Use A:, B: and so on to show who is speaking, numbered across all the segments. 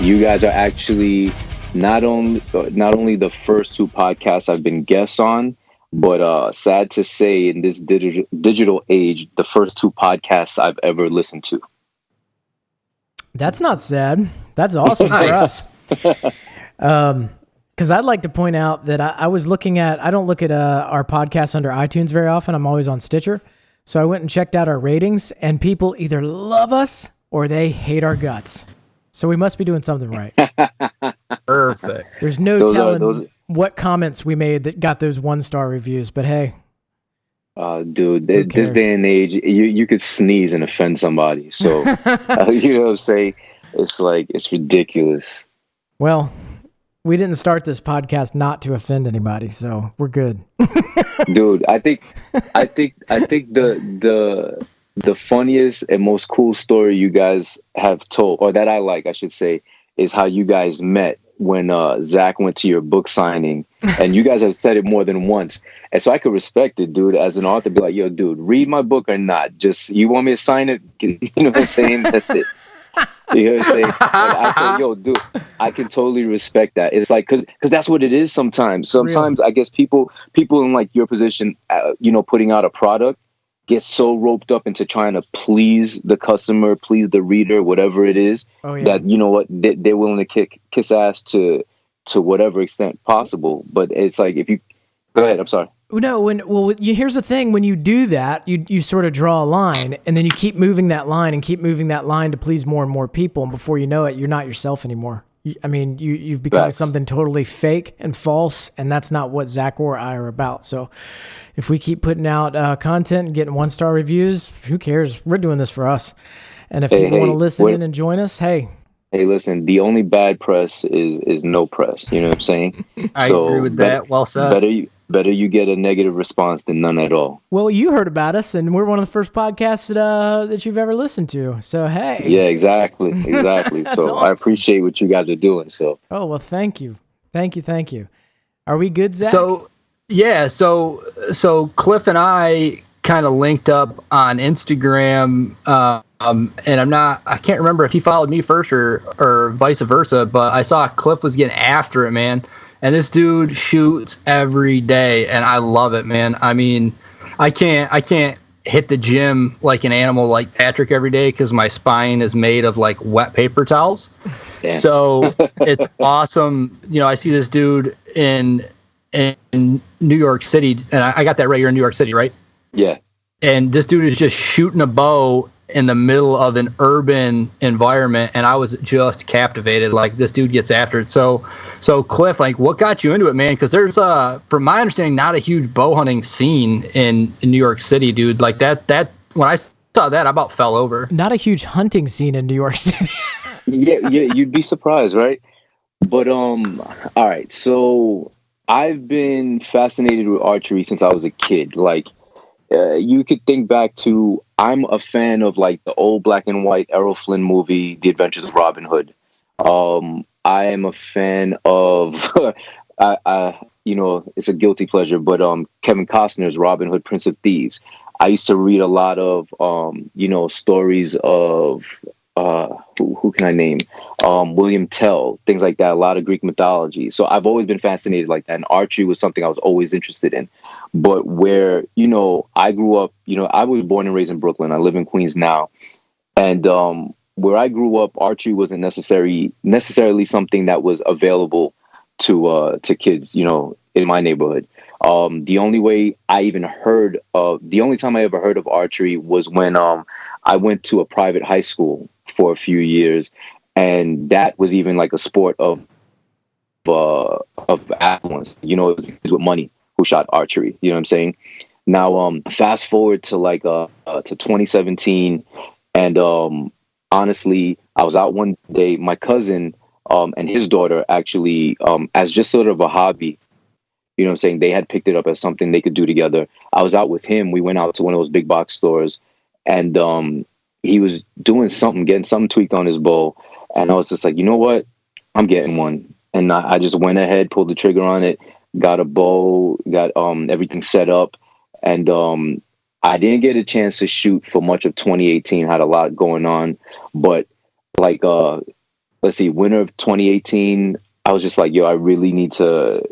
A: You guys are actually not only the first two podcasts I've been guests on, but sad to say, in this digital age, the first two podcasts I've ever listened to.
B: That's not sad. That's awesome for us. Because I'd like to point out that I was looking at, I don't look at our podcast under iTunes very often. I'm always on Stitcher. So I went and checked out our ratings, and people either love us or they hate our guts. So we must be doing something right.
C: Perfect.
B: There's no telling what comments we made that got those 1-star reviews, but hey.
A: Dude, this day and age, you could sneeze and offend somebody. So, you know what I'm saying? It's like, it's ridiculous.
B: Well, we didn't start this podcast not to offend anybody, so we're good.
A: Dude, I think the funniest and most cool story you guys have told, or that I like, I should say, is how you guys met when Zach went to your book signing. And you guys have said it more than once. And so I could respect it, dude, as an author, be like, yo, dude, read my book or not. Just, you want me to sign it? You know what I'm saying? That's it. You know what I'm saying? Like, I said, yo, dude, I can totally respect that. It's like, because that's what it is sometimes. Sometimes, I guess people in like your position, putting out a product, get so roped up into trying to please the customer, please the reader, whatever it is, that, you know what, they're willing to kiss ass to whatever extent possible. But it's like, if you go ahead, I'm sorry.
B: No, here's the thing. When you do that, you sort of draw a line, and then you keep moving that line to please more and more people. And before you know it, you're not yourself anymore. You've become something totally fake and false, and that's not what Zach or I are about. So if we keep putting out content and getting 1-star reviews, who cares? We're doing this for us. And if people want to listen in and join us, hey,
A: listen, the only bad press is no press. You know what I'm saying?
C: I agree with that. Well said.
A: Better you get a negative response than none at all.
B: Well, you heard about us, and we're one of the first podcasts that you've ever listened to. So, hey.
A: Yeah, exactly. So awesome. I appreciate what you guys are doing. So.
B: Oh, well, thank you. Are we good, Zach?
C: So Cliff and I kind of linked up on Instagram, and I can't remember if he followed me first or vice versa, but I saw Cliff was getting after it, man. And this dude shoots every day, and I love it, man. I mean, I can't hit the gym like an animal like Patrick every day because my spine is made of like wet paper towels. Damn. So it's awesome. You know, I see this dude in New York City, and I got that right. You're in New York City, right?
A: Yeah. And
C: this dude is just shooting a bow in the middle of an urban environment, and I was just captivated. Like, this dude gets after it. So Cliff, like, what got you into it, man? Because there's from my understanding, not a huge bow hunting scene in New York City, dude. Like that when I saw that, I about fell over.
B: Not a huge hunting scene in New York City.
A: yeah, you'd be surprised, right? But all right, so I've been fascinated with archery since I was a kid. Like, you could think back to, I'm a fan of like the old black and white Errol Flynn movie, The Adventures of Robin Hood. I am a fan of, it's a guilty pleasure, but Kevin Costner's Robin Hood, Prince of Thieves. I used to read a lot of, stories of, who can I name? William Tell, things like that, a lot of Greek mythology. So I've always been fascinated like that. And archery was something I was always interested in. But where, I grew up, I was born and raised in Brooklyn. I live in Queens now. And where I grew up, archery wasn't necessarily something that was available to kids, in my neighborhood. The only time I ever heard of archery was when I went to a private high school for a few years, and that was even like a sport of affluence. It was with money who shot archery. You know what I'm saying? Now, fast forward to to 2017, and honestly, I was out one day. My cousin and his daughter actually, as just sort of a hobby, you know what I'm saying, they had picked it up as something they could do together. I was out with him. We went out to one of those big box stores, and he was doing something, getting something tweaked on his bow. And I was just like, you know what? I'm getting one. And I just went ahead, pulled the trigger on it, got a bow, got everything set up. And I didn't get a chance to shoot for much of 2018, had a lot going on. But like let's see, winter of 2018, I was just like, yo, I really need to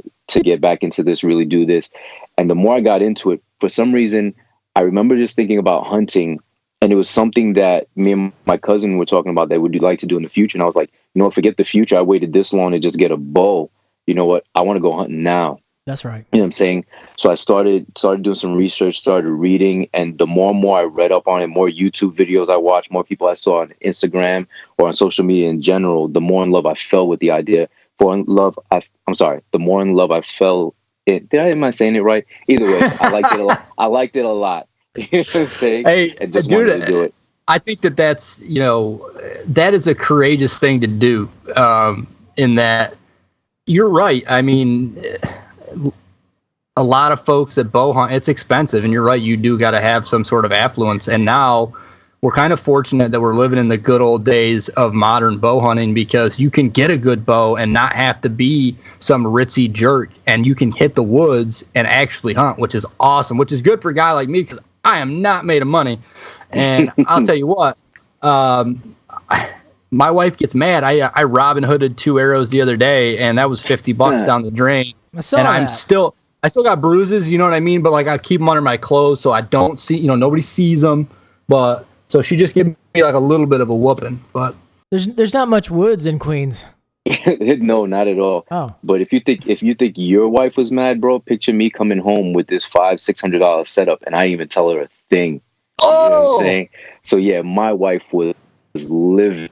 A: get back into this, really do this. And the more I got into it, for some reason, I remember just thinking about hunting. And it was something that me and my cousin were talking about that would like to do in the future. And I was like, you know what, forget the future. I waited this long to just get a bow. You know what? I want to go hunting now.
B: That's right.
A: You know what I'm saying? So I started doing some research, started reading. And the more and more I read up on it, more YouTube videos I watched, more people I saw on Instagram or on social media in general, the more in love I fell with the idea. The more in love I fell in. Am I saying it right? Either way, I liked it a lot. I liked it a lot. You know what I'm saying?
C: Hey,
A: and just
C: dude,
A: wanted to do it.
C: I think that's, that is a courageous thing to do, in that you're right. I mean, a lot of folks that bow hunt, it's expensive, and you're right. You do got to have some sort of affluence. And now we're kind of fortunate that we're living in the good old days of modern bow hunting, because you can get a good bow and not have to be some ritzy jerk, and you can hit the woods and actually hunt, which is awesome, which is good for a guy like me, because I am not made of money. And I'll tell you what, my wife gets mad. I Robin Hooded 2 arrows the other day, and that was $50 down the drain.
B: I saw that.
C: I still got bruises, you know what I mean? But like, I keep them under my clothes so I don't see, nobody sees them. But so she just gave me like a little bit of a whooping. But
B: there's not much woods in Queens.
A: No, not at all.
B: Oh.
A: But if you think your wife was mad, bro, picture me coming home with this $500-$600 setup, and I didn't even tell her a thing. You know what I'm saying? So yeah, my wife was livid.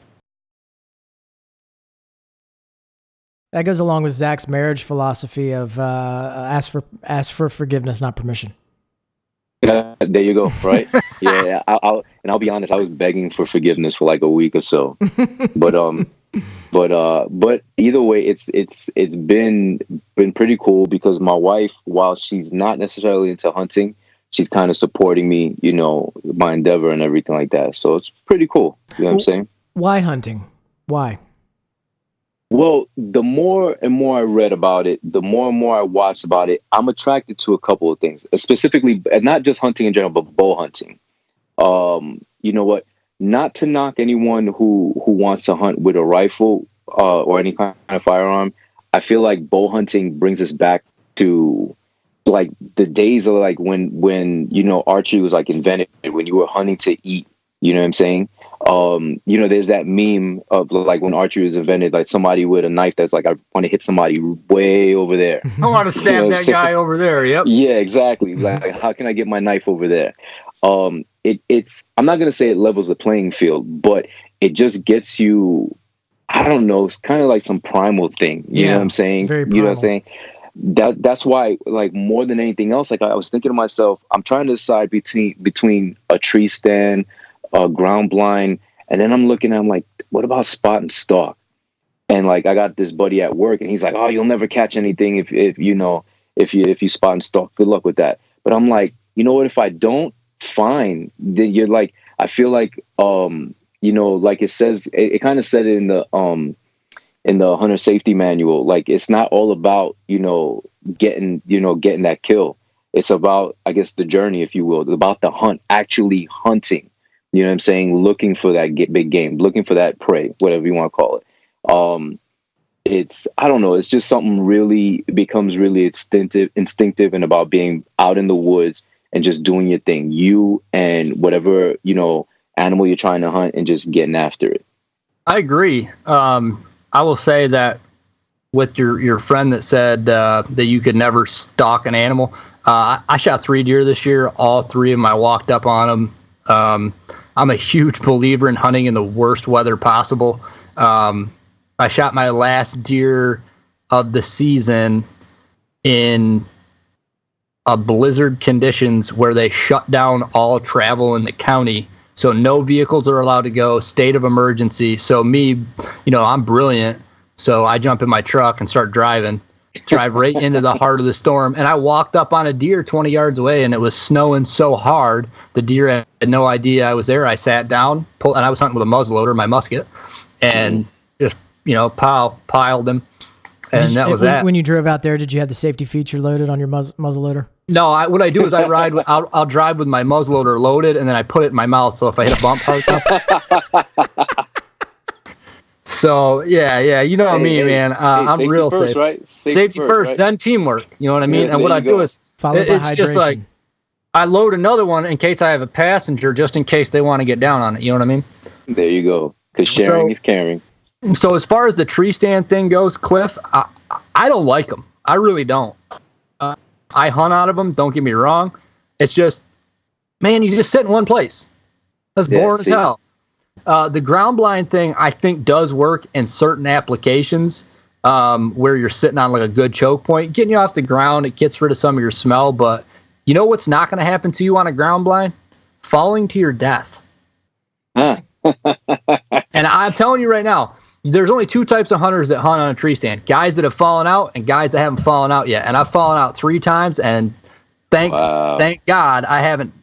B: That goes along with Zach's marriage philosophy of ask for forgiveness, not permission.
A: There you go. Right? Yeah. I'll be honest. I was begging for forgiveness for like a week or so, but either way, it's been pretty cool, because my wife, while she's not necessarily into hunting, she's kind of supporting me, my endeavor and everything like that. So it's pretty cool. You know what I'm saying?
B: Why hunting? Why?
A: Well, the more and more I read about it, the more and more I watched about it, I'm attracted to a couple of things, specifically, and not just hunting in general, but bow hunting. You know what? Not to knock anyone who wants to hunt with a rifle or any kind of firearm. I feel like bow hunting brings us back to like the days of like when archery was like invented, when you were hunting to eat. You know what I'm saying? There's that meme of like when archery was invented, like somebody with a knife that's like, I want to hit somebody way over there.
C: I want to stab that guy over there. Yep.
A: Yeah, exactly. Like, how can I get my knife over there? It's I'm not gonna say it levels the playing field, but it just gets you. I don't know. It's kind of like some primal thing. You know what I'm saying?
B: Very primal.
A: You know what I'm saying? That's why, like, more than anything else, like I was thinking to myself, I'm trying to decide between a tree stand, a ground blind, and then I'm looking at, I'm like, what about spot and stalk? And like, I got this buddy at work, and he's like, oh, you'll never catch anything if you spot and stalk. Good luck with that. But I'm like, you know what? If I don't, fine. Then you're like, I feel like, like it says, it kind of said it in the hunter safety manual. Like, it's not all about, getting that kill. It's about, I guess, the journey, if you will. It's about the hunt, actually hunting. You know what I'm saying? Looking for that big game, looking for that prey, whatever you want to call it. I don't know. It's just something becomes really instinctive and about being out in the woods and just doing your thing, you and whatever, animal you're trying to hunt, and just getting after it.
C: I agree. I will say that with your friend that said that you could never stalk an animal, I shot 3 deer this year. All 3 of them, I walked up on them. I'm a huge believer in hunting in the worst weather possible. I shot my last deer of the season in a blizzard conditions where they shut down all travel in the county. So no vehicles are allowed to go, state of emergency. So me, I'm brilliant. So I jump in my truck and start drive right into the heart of the storm. And I walked up on a deer 20 yards away, and it was snowing so hard. The deer had no idea I was there. I sat down, and I was hunting with a muzzleloader, my musket, and just, piled him. And that was that.
B: When you drove out there, did you have the safety feature loaded on your muzzleloader?
C: No, what I do is I'll drive with my muzzleloader loaded, and then I put it in my mouth. So if I hit a bump hard enough. So yeah, you know me, man. I'm real
A: first,
C: safe.
A: Right?
C: Safety first,
A: right?
C: then teamwork. You know what I mean?
A: Yeah,
C: and what I do is, it's just like I load another one in case I have a passenger, just in case they want to get down on it. You know what I mean?
A: There you go. Because sharing is caring.
C: So as far as the tree stand thing goes, Cliff, I don't like them. I really don't. I hunt out of them. Don't get me wrong. It's just, man, you just sit in one place. That's boring as hell. The ground blind thing, I think, does work in certain applications where you're sitting on like a good choke point. Getting you off the ground, it gets rid of some of your smell. But you know what's not going to happen to you on a ground blind? Falling to your death. And I'm telling you right now, there's only two types of hunters that hunt on a tree stand. Guys that have fallen out and guys that haven't fallen out yet. And I've fallen out 3 times, and thank God I haven't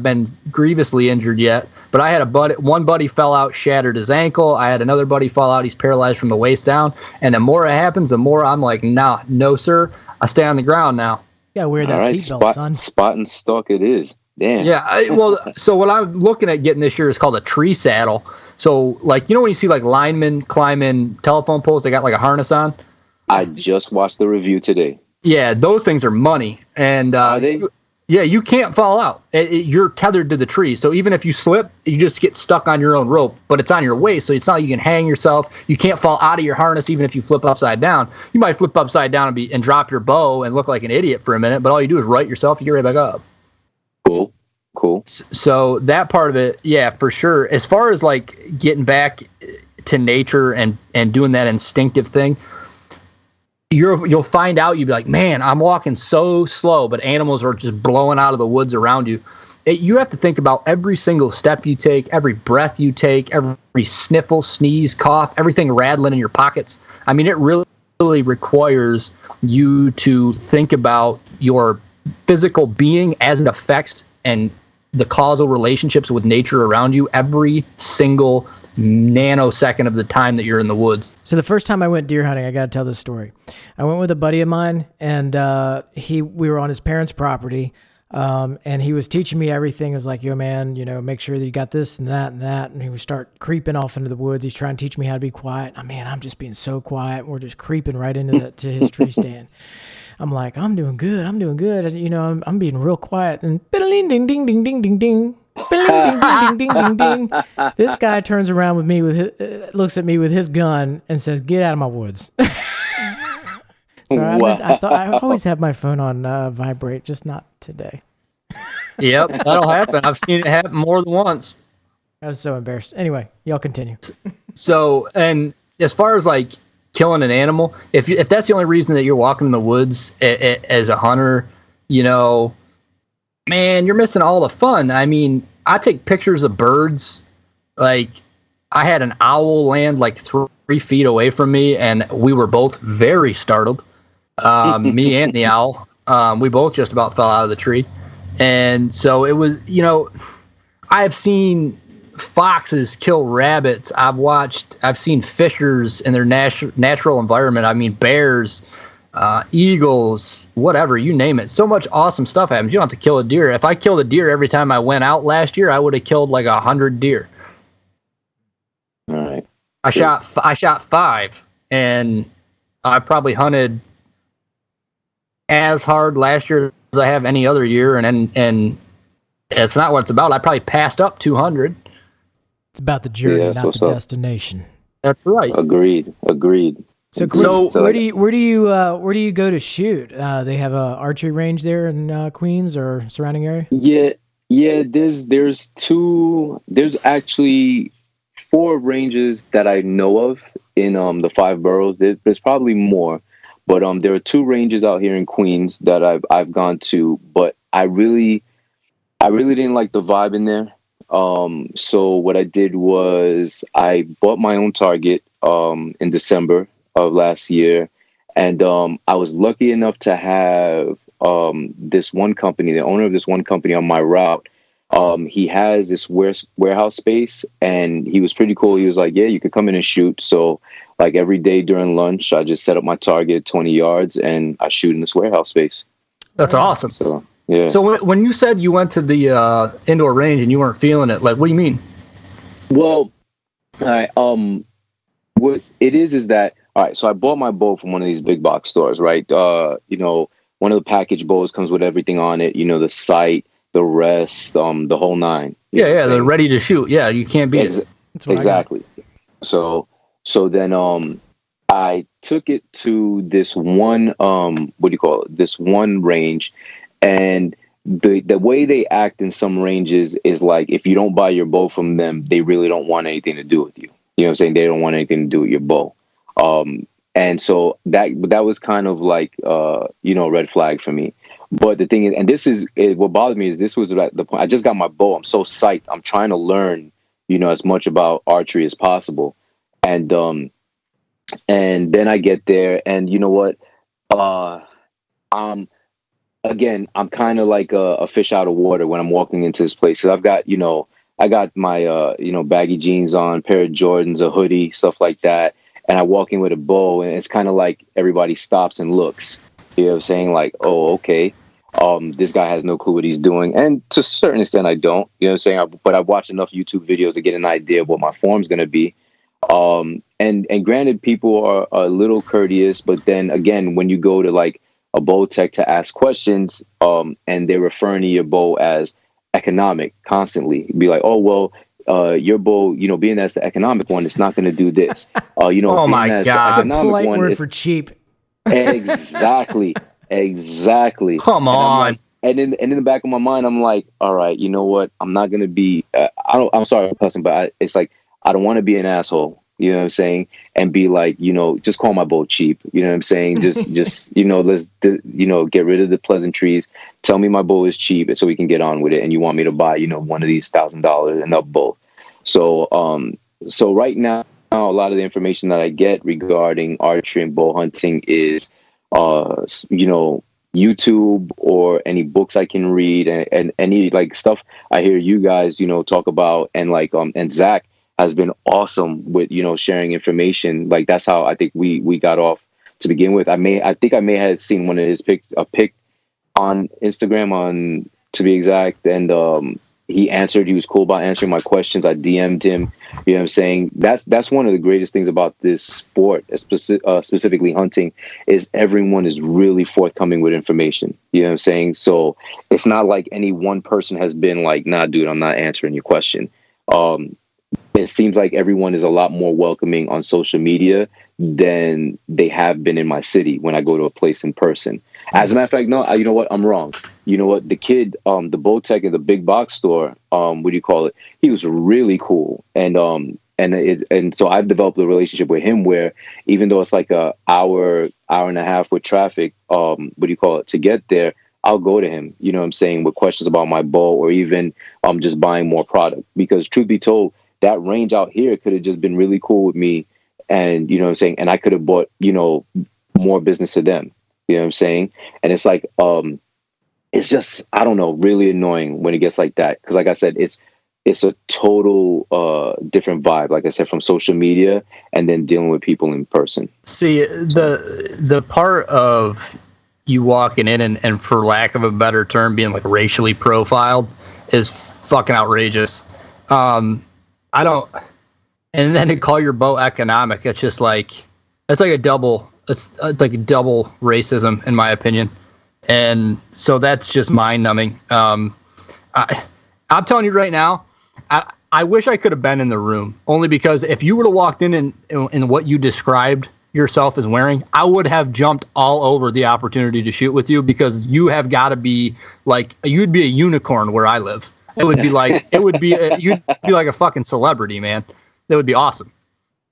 C: been grievously injured yet. But I had one buddy fell out, shattered his ankle. I had another buddy fall out. He's paralyzed from the waist down. And the more it happens, the more I'm like, nah, no, sir. I stay on the ground now.
B: You gotta wear that seatbelt, son.
A: Spot and stalk it is. Damn.
C: Yeah, so what I'm looking at getting this year is called a tree saddle. So, like, you know when you see, like, linemen climbing telephone poles, they got, like, a harness on?
A: I just watched the review today.
C: Yeah, those things are money. And,
A: Are they?
C: Yeah, you can't fall out. You're tethered to the tree. So even if you slip, you just get stuck on your own rope, but it's on your waist. So it's not like you can hang yourself. You can't fall out of your harness even if you flip upside down. You might flip upside down and drop your bow and look like an idiot for a minute, but all you do is right yourself, you get right back up.
A: Cool.
C: So that part of it, yeah, for sure. As far as like getting back to nature and doing that instinctive thing, you'll find out, you'll be like, man, I'm walking so slow, but animals are just blowing out of the woods around you. You have to think about every single step you take, every breath you take, every sniffle, sneeze, cough, everything rattling in your pockets. I mean, it really requires you to think about your physical being as it affects and the causal relationships with nature around you every single nanosecond of the time that you're in the woods.
B: So the first time I went deer hunting, I got to tell this story. I went with a buddy of mine, and we were on his parents' property, and he was teaching me everything. It was like, yo, man, make sure that you got this and that and that. And he would start creeping off into the woods. He's trying to teach me how to be quiet. Oh, man, I'm just being so quiet. We're just creeping right into to his tree stand. I'm like, I'm doing good. And, I'm being real quiet. And ding ding ding ding ding ding ding. Ding, ding, ding, ding, ding. This guy turns around with me looks at me with his gun and says, "Get out of my woods." So I thought I always have my phone on vibrate, just not today.
C: Yep, that'll happen. I've seen it happen more than once.
B: I was so embarrassed. Anyway, y'all continue.
C: So, and as far as like killing an animal, if that's the only reason that you're walking in the woods as a hunter, man, you're missing all the fun. I mean, I take pictures of birds. Like, I had an owl land like 3 feet away from me, and we were both very startled. Me and the owl. We both just about fell out of the tree. And so it was, I have seen foxes kill rabbits. I've seen fishers in their natural environment. I mean, bears, eagles, whatever, you name it. So much awesome stuff happens. You don't have to kill a deer. If I killed a deer every time I went out last year, I would have killed like 100 deer.
A: All right.
C: I shot 5, and I probably hunted as hard last year as I have any other year, and it's not what it's about. I probably passed up 200.
B: It's about the journey, not the destination.
C: That's right.
A: Agreed.
B: So, Cliff, where do you go to shoot? They have a archery range there in Queens or surrounding area?
A: Yeah. There's actually 4 ranges that I know of in the 5 boroughs. There's probably more, but there are 2 ranges out here in Queens that I've gone to. But I really didn't like the vibe in there. So what I did was I bought my own target in December of last year, and I was lucky enough to have this one company, the owner of this one company on my route. He has this warehouse space, and he was pretty cool. He was like, yeah, you could come in and shoot. So like every day during lunch, I just set up my target 20 yards and I shoot in this warehouse space.
C: That's awesome.
A: So yeah.
C: So when you said you went to the indoor range and you weren't feeling it, like, what do you mean?
A: Well, all right. what it is that, all right, so I bought my bow from one of these big box stores, right? One of the package bows comes with everything on it, the sight, the rest, the whole nine.
C: Yeah, they're ready to shoot. Yeah, you can't beat it.
B: That's what
A: exactly. So then I took it to this one this one range, and the way they act in some ranges is like, if you don't buy your bow from them, they really don't want anything to do with you. You know what I'm saying? They don't want anything to do with your bow. And so that was kind of like red flag for me. But the thing is, and what bothered me is this was at the point I just got my bow. I'm so psyched. I'm trying to learn, as much about archery as possible. And then I get there, and you know what? I'm kind of like a fish out of water when I'm walking into this place. 'Cause I've got, I got my, baggy jeans on, pair of Jordans, a hoodie, stuff like that. And I walk in with a bow, and it's kind of like everybody stops and looks. You know what I'm saying? Like, oh, okay. This guy has no clue what he's doing. And to a certain extent, I don't. You know what I'm saying? But I've watched enough YouTube videos to get an idea of what my form's going to be. And granted, people are a little courteous. But then again, when you go to like a bow tech to ask questions, and they're referring to your bow as economic constantly, be like, oh, well, your bow, being that's the economic one, it's not going to do this.
C: Oh my God.
B: A polite word for cheap.
A: Exactly. Come
C: on.
A: And in the back of my mind, I'm like, all right, you know what? I'm not going to be, I'm sorry for cussing, but it's like, I don't want to be an asshole. You know what I'm saying? And be like, just call my bow cheap. You know what I'm saying? Just let's, get rid of the pleasantries. Tell me my bow is cheap, so we can get on with it. And you want me to buy, one of these $1,000 and up bow. So right now, a lot of the information that I get regarding archery and bow hunting is, YouTube or any books I can read, and any like stuff I hear you guys, talk about, and like, and Zach has been awesome with, sharing information. Like, that's how I think we got off to begin with. I think I may have seen one of his pick on Instagram, to be exact. And, he was cool about answering my questions. I DM'd him, you know what I'm saying? That's one of the greatest things about this sport, specifically hunting, is everyone is really forthcoming with information. You know what I'm saying? So it's not like any one person has been like, nah, dude, I'm not answering your question. It seems like everyone is a lot more welcoming on social media than they have been in my city when I go to a place in person. As a matter of fact, no, you know what? I'm wrong. You know what? The kid, the bow tech at the big box store, he was really cool. And so I've developed a relationship with him where, even though it's like a hour and a half with traffic, to get there, I'll go to him, you know what I'm saying, with questions about my bow, or even just buying more product. Because truth be told, that range out here could have just been really cool with me. And, you know what I'm saying? And I could have bought, more business to them. You know what I'm saying? And it's like, it's just, I don't know, really annoying when it gets like that. Because like I said, it's a total different vibe, like I said, from social media and then dealing with people in person. See,
C: the part of you walking in and for lack of a better term, being like racially profiled is fucking outrageous. And then to call your bow economic, it's just like, it's like a double racism in my opinion. And so that's just mind numbing. I'm telling you right now, I wish I could have been in the room, only because if you would have walked in what you described yourself as wearing, I would have jumped all over the opportunity to shoot with you, because you have got to be like, you'd be a unicorn where I live. It would be like, you'd be like a fucking celebrity, man. That would be awesome.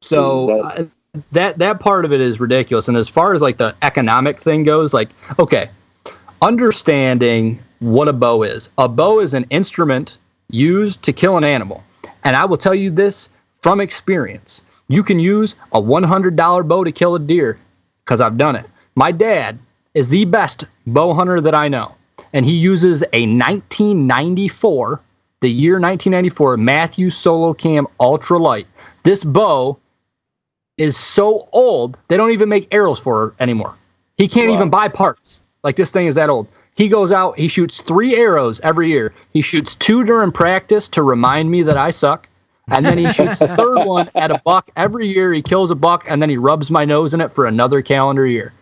C: So that part of it is ridiculous. And as far as like the economic thing goes, like, okay, understanding what a bow is an instrument used to kill an animal. And I will tell you this from experience. You can use a $100 bow to kill a deer, because I've done it. My dad is the best bow hunter that I know. And he uses a 1994, the year 1994, Matthews Solo Cam Ultralight. This bow is so old, they don't even make arrows for it anymore. He can't even buy parts. Like, this thing is that old. He goes out, he shoots 3 arrows every year. He shoots 2 during practice to remind me that I suck. And then he shoots the third one at a buck. Every year he kills a buck, and then he rubs my nose in it for another calendar year.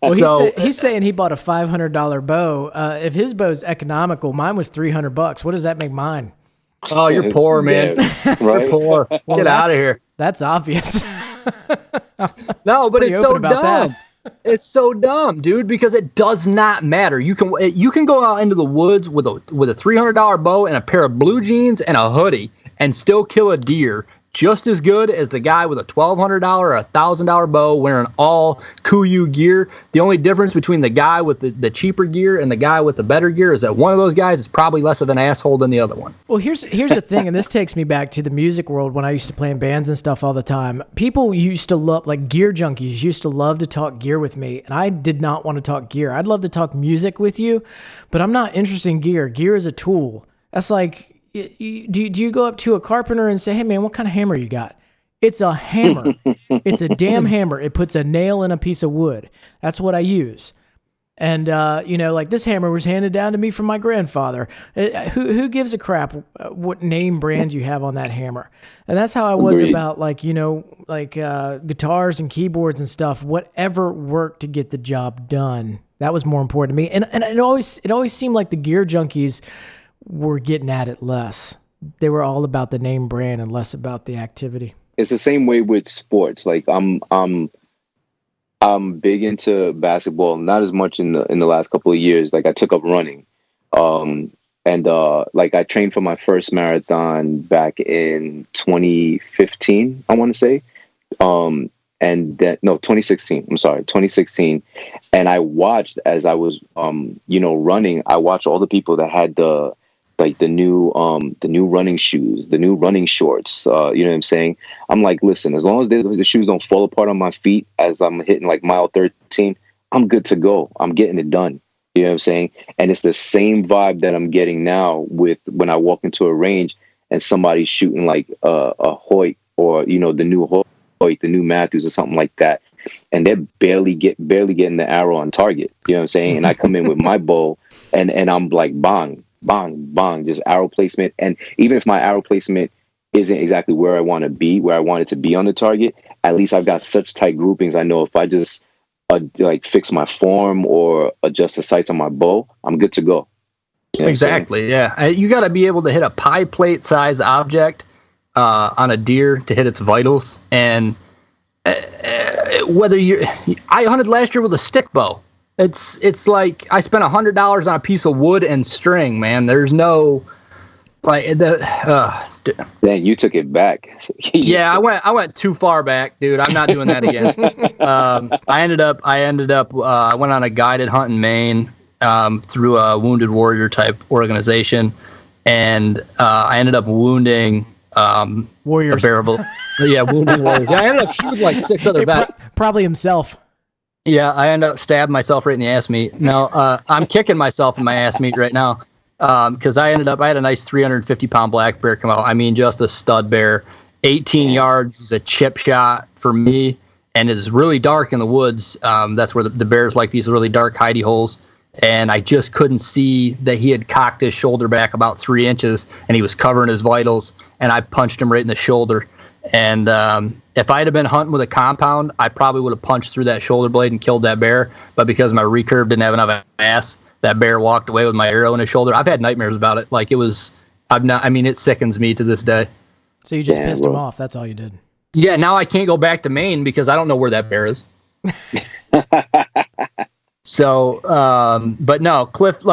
B: Well, he's saying he bought a $500 bow. If his bow's economical, mine was $300. What does that make mine?
C: Oh, you're poor, man.
A: Yeah, right?
C: You're poor.
B: Well,
C: Get out of here.
B: That's obvious.
C: No, but it's so dumb.
B: That.
C: It's so dumb, dude, because it does not matter. You can go out into the woods with a $300 bow and a pair of blue jeans and a hoodie and still kill a deer just as good as the guy with a $1,200 or $1,000 bow wearing all Kuiu gear. The only difference between the guy with the cheaper gear and the guy with the better gear is that one of those guys is probably less of an asshole than the other one.
B: Well, here's the thing, and this takes me back to the music world when I used to play in bands and stuff all the time. People used to love, like gear junkies used to love to talk gear with me, and I did not want to talk gear. I'd love to talk music with you, but I'm not interested in gear. Gear is a tool. That's like, do you go up to a carpenter and say, hey, man, what kind of hammer you got? It's a hammer. It's a damn hammer. It puts a nail in a piece of wood. That's what I use. And, like this hammer was handed down to me from my grandfather. Who gives a crap what name brand you have on that hammer? And that's how I was about guitars and keyboards and stuff. Whatever worked to get the job done. That was more important to me. And it always seemed like the gear junkies were getting at it less. They were all about the name brand and less about the activity. It's
A: the same way with sports. Like I'm big into basketball, not as much in the last couple of years. Like I took up running. And I trained for my first marathon back in 2015, I want to say. 2016. I'm sorry, 2016. And I watched as I was running, I watched all the people that had the new running shoes, the new running shorts. You know what I'm saying? I'm like, listen, as long as the shoes don't fall apart on my feet as I'm hitting like mile 13, I'm good to go. I'm getting it done. You know what I'm saying? And it's the same vibe that I'm getting now with when I walk into a range and somebody's shooting like a Hoyt or, the new Hoyt, the new Matthews or something like that. And they're barely getting the arrow on target. You know what I'm saying? And I come in with my bow and I'm like, bang, bang, bang, just arrow placement. And even if my arrow placement isn't exactly where I want to be, where I want it to be on the target, at least I've got such tight groupings. I know if I just fix my form or adjust the sights on my bow, I'm good to go. You know
C: exactly. Yeah. You got to be able to hit a pie plate size object on a deer to hit its vitals. And I hunted last year with a stick bow. It's like I spent $100 on a piece of wood and string, man. There's no
A: Dang, you took it back.
C: Yeah, I went too far back, dude. I'm not doing that again. I went on a guided hunt in Maine through a Wounded Warrior type organization, and I ended up wounding
B: warriors.
C: Wounded warriors. Yeah, I ended up shooting like 6 other vets.
B: Probably himself.
C: Yeah, I ended up stabbing myself right in the ass meat. No, I'm kicking myself in my ass meat right now because I had a nice 350-pound black bear come out. I mean, just a stud bear. 18 yards is a chip shot for me, and it's really dark in the woods. That's where the bears like these really dark hidey holes. And I just couldn't see that he had cocked his shoulder back about 3 inches, and he was covering his vitals, and I punched him right in the shoulder. And if I'd have been hunting with a compound, I probably would have punched through that shoulder blade and killed that bear. But because my recurve didn't have enough ass, that bear walked away with my arrow in his shoulder. I've had nightmares about it. Like it sickens me to this day.
B: So you just pissed him off. That's all you did.
C: Yeah. Now I can't go back to Maine because I don't know where that bear is. So, but no, Cliff,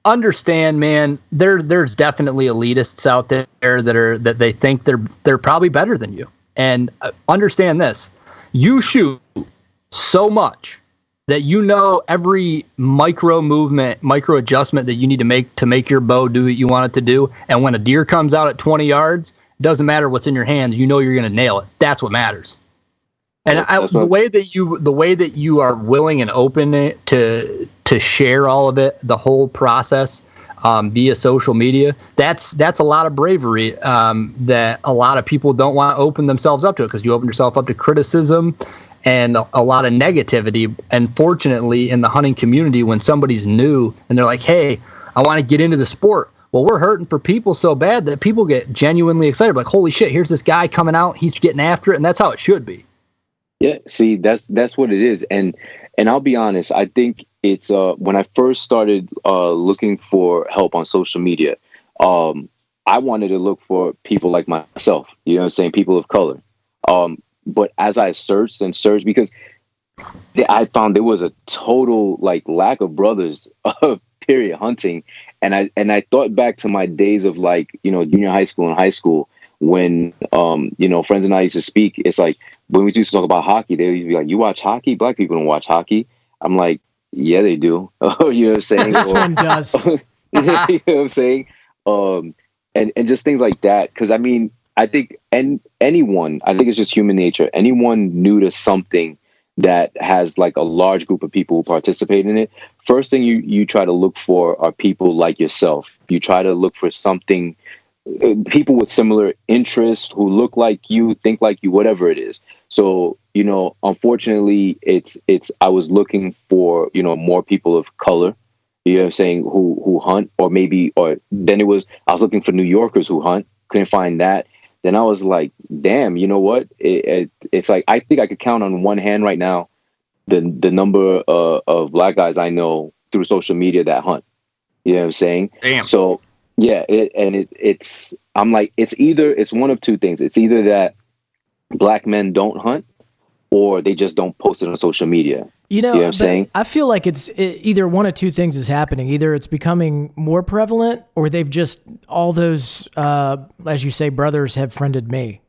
C: understand, man, there's definitely elitists out there that they think they're probably better than you. And understand this, you shoot so much that every micro movement, micro adjustment that you need to make your bow do what you want it to do. And when a deer comes out at 20 yards, it doesn't matter what's in your hands. You're going to nail it. That's what matters. And the way that you are willing and open to share all of it, the whole process via social media, that's a lot of bravery that a lot of people don't want to open themselves up to, because you open yourself up to criticism and a lot of negativity. And fortunately, in the hunting community, when somebody's new and they're like, hey, I want to get into the sport, Well, we're hurting for people so bad that people get genuinely excited. Like, holy shit, here's this guy coming out. He's getting after it. And that's how it should be.
A: Yeah, see, that's what it is. And I'll be honest, I think it's when I first started looking for help on social media, I wanted to look for people like myself, you know what I'm saying, people of color. But as I searched and searched, because I found there was a total like lack of brothers period hunting. And I thought back to my days of like, you know, junior high school and high school when, you know, friends and I used to speak. It's like when we used to talk about hockey, they would be like, you watch hockey? Black people don't watch hockey. I'm like, yeah, they do. You know what I'm saying?
B: This one does.
A: You know what I'm saying? And just things like that. Because I mean, I think anyone, I think it's just human nature. Anyone new to something that has like a large group of people who participate in it, first thing you try to look for are people like yourself. You try to look for something, people with similar interests who look like you, think like you, whatever it is. So, you know, unfortunately, it's I was looking for, you know, more people of color, you know what I'm saying, who hunt, or then I was looking for New Yorkers who hunt, couldn't find that. Then I was like, damn, you know what? It's like, I think I could count on one hand right now the number of black guys I know through social media that hunt. You know what I'm saying?
C: Damn.
A: So yeah, I'm like, it's one of two things. It's either that black men don't hunt, or they just don't post it on social media.
B: You know
A: what I'm saying?
B: I feel like it's either one of two things is happening. Either it's becoming more prevalent, or they've just, all those, as you say, brothers have friended me.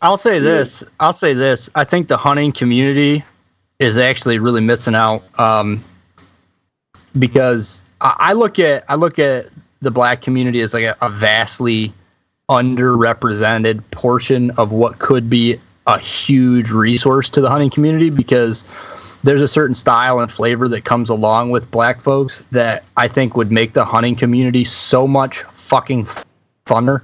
C: I'll say this. I think the hunting community is actually really missing out, because I look at the black community as like a vastly underrepresented portion of what could be a huge resource to the hunting community, because there's a certain style and flavor that comes along with black folks that I think would make the hunting community so much fucking funner.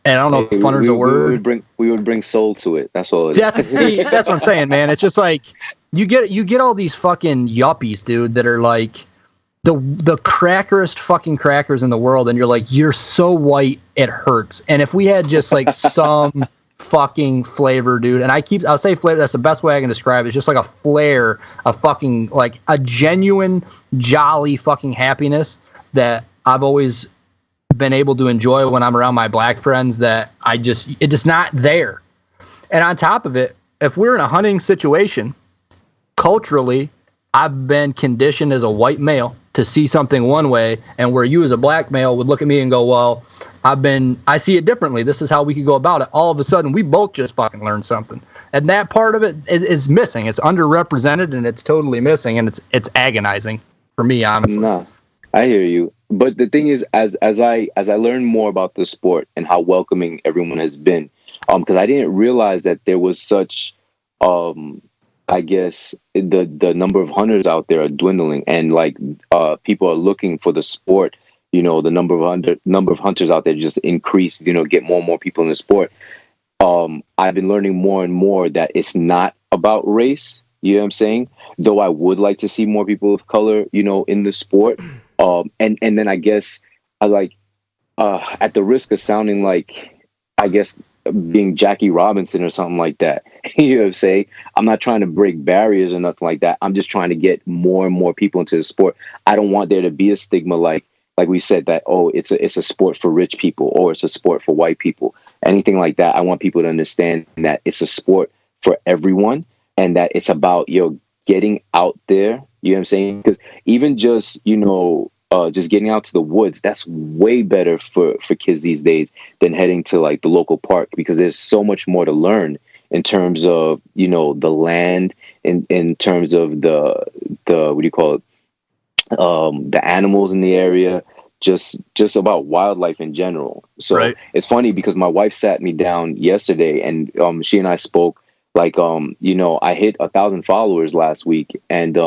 C: And I don't know if funner's a word.
A: We would bring soul to it. That's all.
C: That's what I'm saying, man. It's just like you get all these fucking yuppies, dude, that are like the crackerest fucking crackers in the world, and you're like, you're so white it hurts. And if we had just like some fucking flavor, dude, and I'll say flavor, that's the best way I can describe it. It's just like a flair, a fucking, like a genuine jolly fucking happiness that I've always been able to enjoy when I'm around my black friends, that it's just not there. And on top of it, if we're in a hunting situation, culturally, I've been conditioned as a white male to see something one way, and where you as a black male would look at me and go, well, I see it differently. This is how we could go about it. All of a sudden, we both just fucking learned something. And that part of it is missing. It's underrepresented, and it's totally missing, and it's agonizing for me, honestly.
A: No, I hear you. But the thing is, as I learn more about the sport and how welcoming everyone has been, because I didn't realize that there was such, I guess the number of hunters out there are dwindling, and like people are looking for the sport. You know, the number of hunters out there just increase. You know, get more and more people in the sport. I've been learning more and more that it's not about race. You know what I'm saying? Though I would like to see more people of color, you know, in the sport. And then I guess I like, at the risk of sounding like, I guess, being Jackie Robinson or something like that. You know what I'm saying? I'm not trying to break barriers or nothing like that. I'm just trying to get more and more people into the sport. I don't want there to be a stigma like we said that, oh, it's a sport for rich people, or it's a sport for white people, anything like that. I want people to understand that it's a sport for everyone, and that it's about, getting out there. You know what I'm saying? Because even just, just getting out to the woods, that's way better for kids these days than heading to like the local park, because there's so much more to learn in terms of, the land, in terms of the what do you call it? The animals in the area, just about wildlife in general. So right. It's funny because my wife sat me down yesterday, and she and I spoke like, I hit 1,000 followers last week, and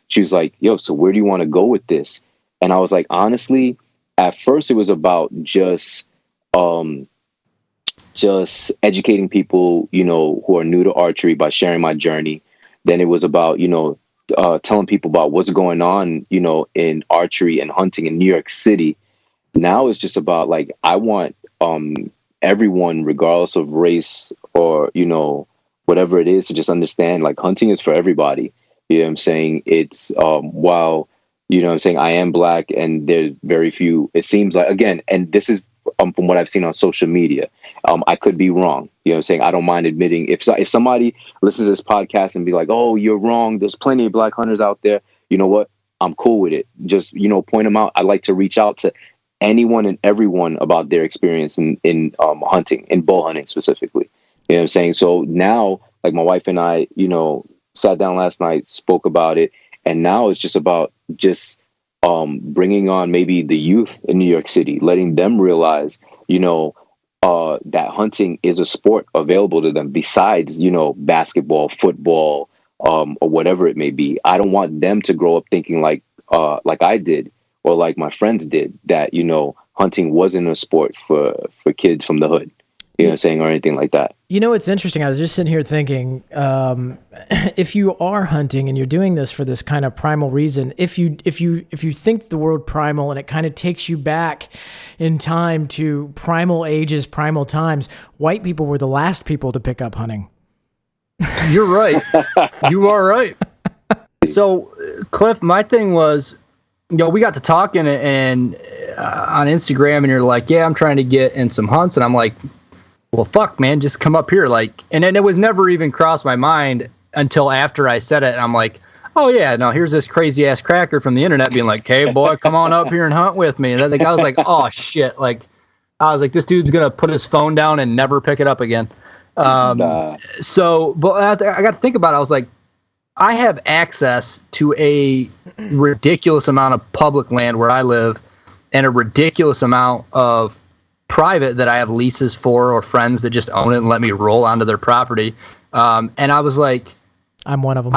A: she was like, yo, so where do you want to go with this? And I was like, honestly, at first it was about just educating people, who are new to archery by sharing my journey. Then it was about, telling people about what's going on, in archery and hunting in New York City. Now it's just about like, I want everyone, regardless of race or, whatever it is, to just understand like hunting is for everybody. You know what I'm saying? It's while, I'm saying I am black and there's very few, it seems like, again, and this is from what I've seen on social media. I could be wrong. You know what I'm saying? I don't mind admitting if somebody listens to this podcast and be like, oh, you're wrong, there's plenty of black hunters out there. You know what? I'm cool with it. Just, point them out. I like to reach out to anyone and everyone about their experience in hunting, in bull hunting specifically. You know what I'm saying? So now, like my wife and I, sat down last night, spoke about it, and now it's just about bringing on maybe the youth in New York City, letting them realize, that hunting is a sport available to them besides, basketball, football, or whatever it may be. I don't want them to grow up thinking like I did, or like my friends did, that, hunting wasn't a sport for kids from the hood, you know what I'm saying, or anything like that.
B: It's interesting. I was just sitting here thinking, if you are hunting and you're doing this for this kind of primal reason, if you think the word primal and it kind of takes you back in time to primal ages, primal times, white people were the last people to pick up hunting.
C: You're right. You are right. So, Cliff, my thing was, we got to talking and on Instagram, and you're like, yeah, I'm trying to get in some hunts, and I'm like, well, fuck, man, just come up here. Like, and then it was never even crossed my mind until after I said it. And I'm like, oh yeah, no, here's this crazy ass cracker from the internet being like, hey boy, come on up here and hunt with me. And then the guy was like, oh shit. Like, I was like, this dude's going to put his phone down and never pick it up again. So, but I got to think about it. I was like, I have access to a ridiculous amount of public land where I live and a ridiculous amount of private that I have leases for, or friends that just own it and let me roll onto their property. And I was like,
B: I'm one of them.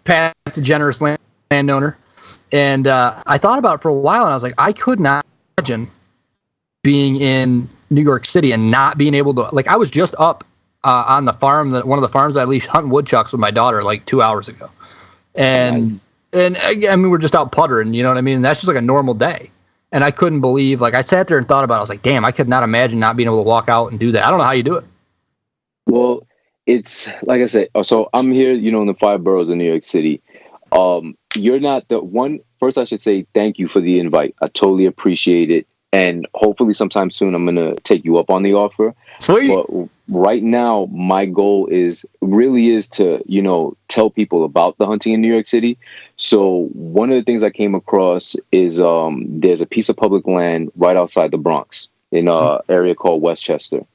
C: Pat's a generous landowner. And I thought about it for a while, and I was like, I could not imagine being in New York City and not being able to, like, I was just up on the farm, one of the farms I leashed, hunting woodchucks with my daughter like 2 hours ago. And I mean, we're just out puttering, you know what I mean? That's just like a normal day. And I couldn't believe, like, I sat there and thought about it. I was like, damn, I could not imagine not being able to walk out and do that. I don't know how you do it.
A: Well, it's like I said, so I'm here, in the 5 boroughs of New York City. You're not the one. First, I should say thank you for the invite. I totally appreciate it. And hopefully sometime soon, I'm going to take you up on the offer.
C: Sweet.
A: But right now, my goal really is to, tell people about the hunting in New York City. So one of the things I came across is there's a piece of public land right outside the Bronx in an area called Westchester.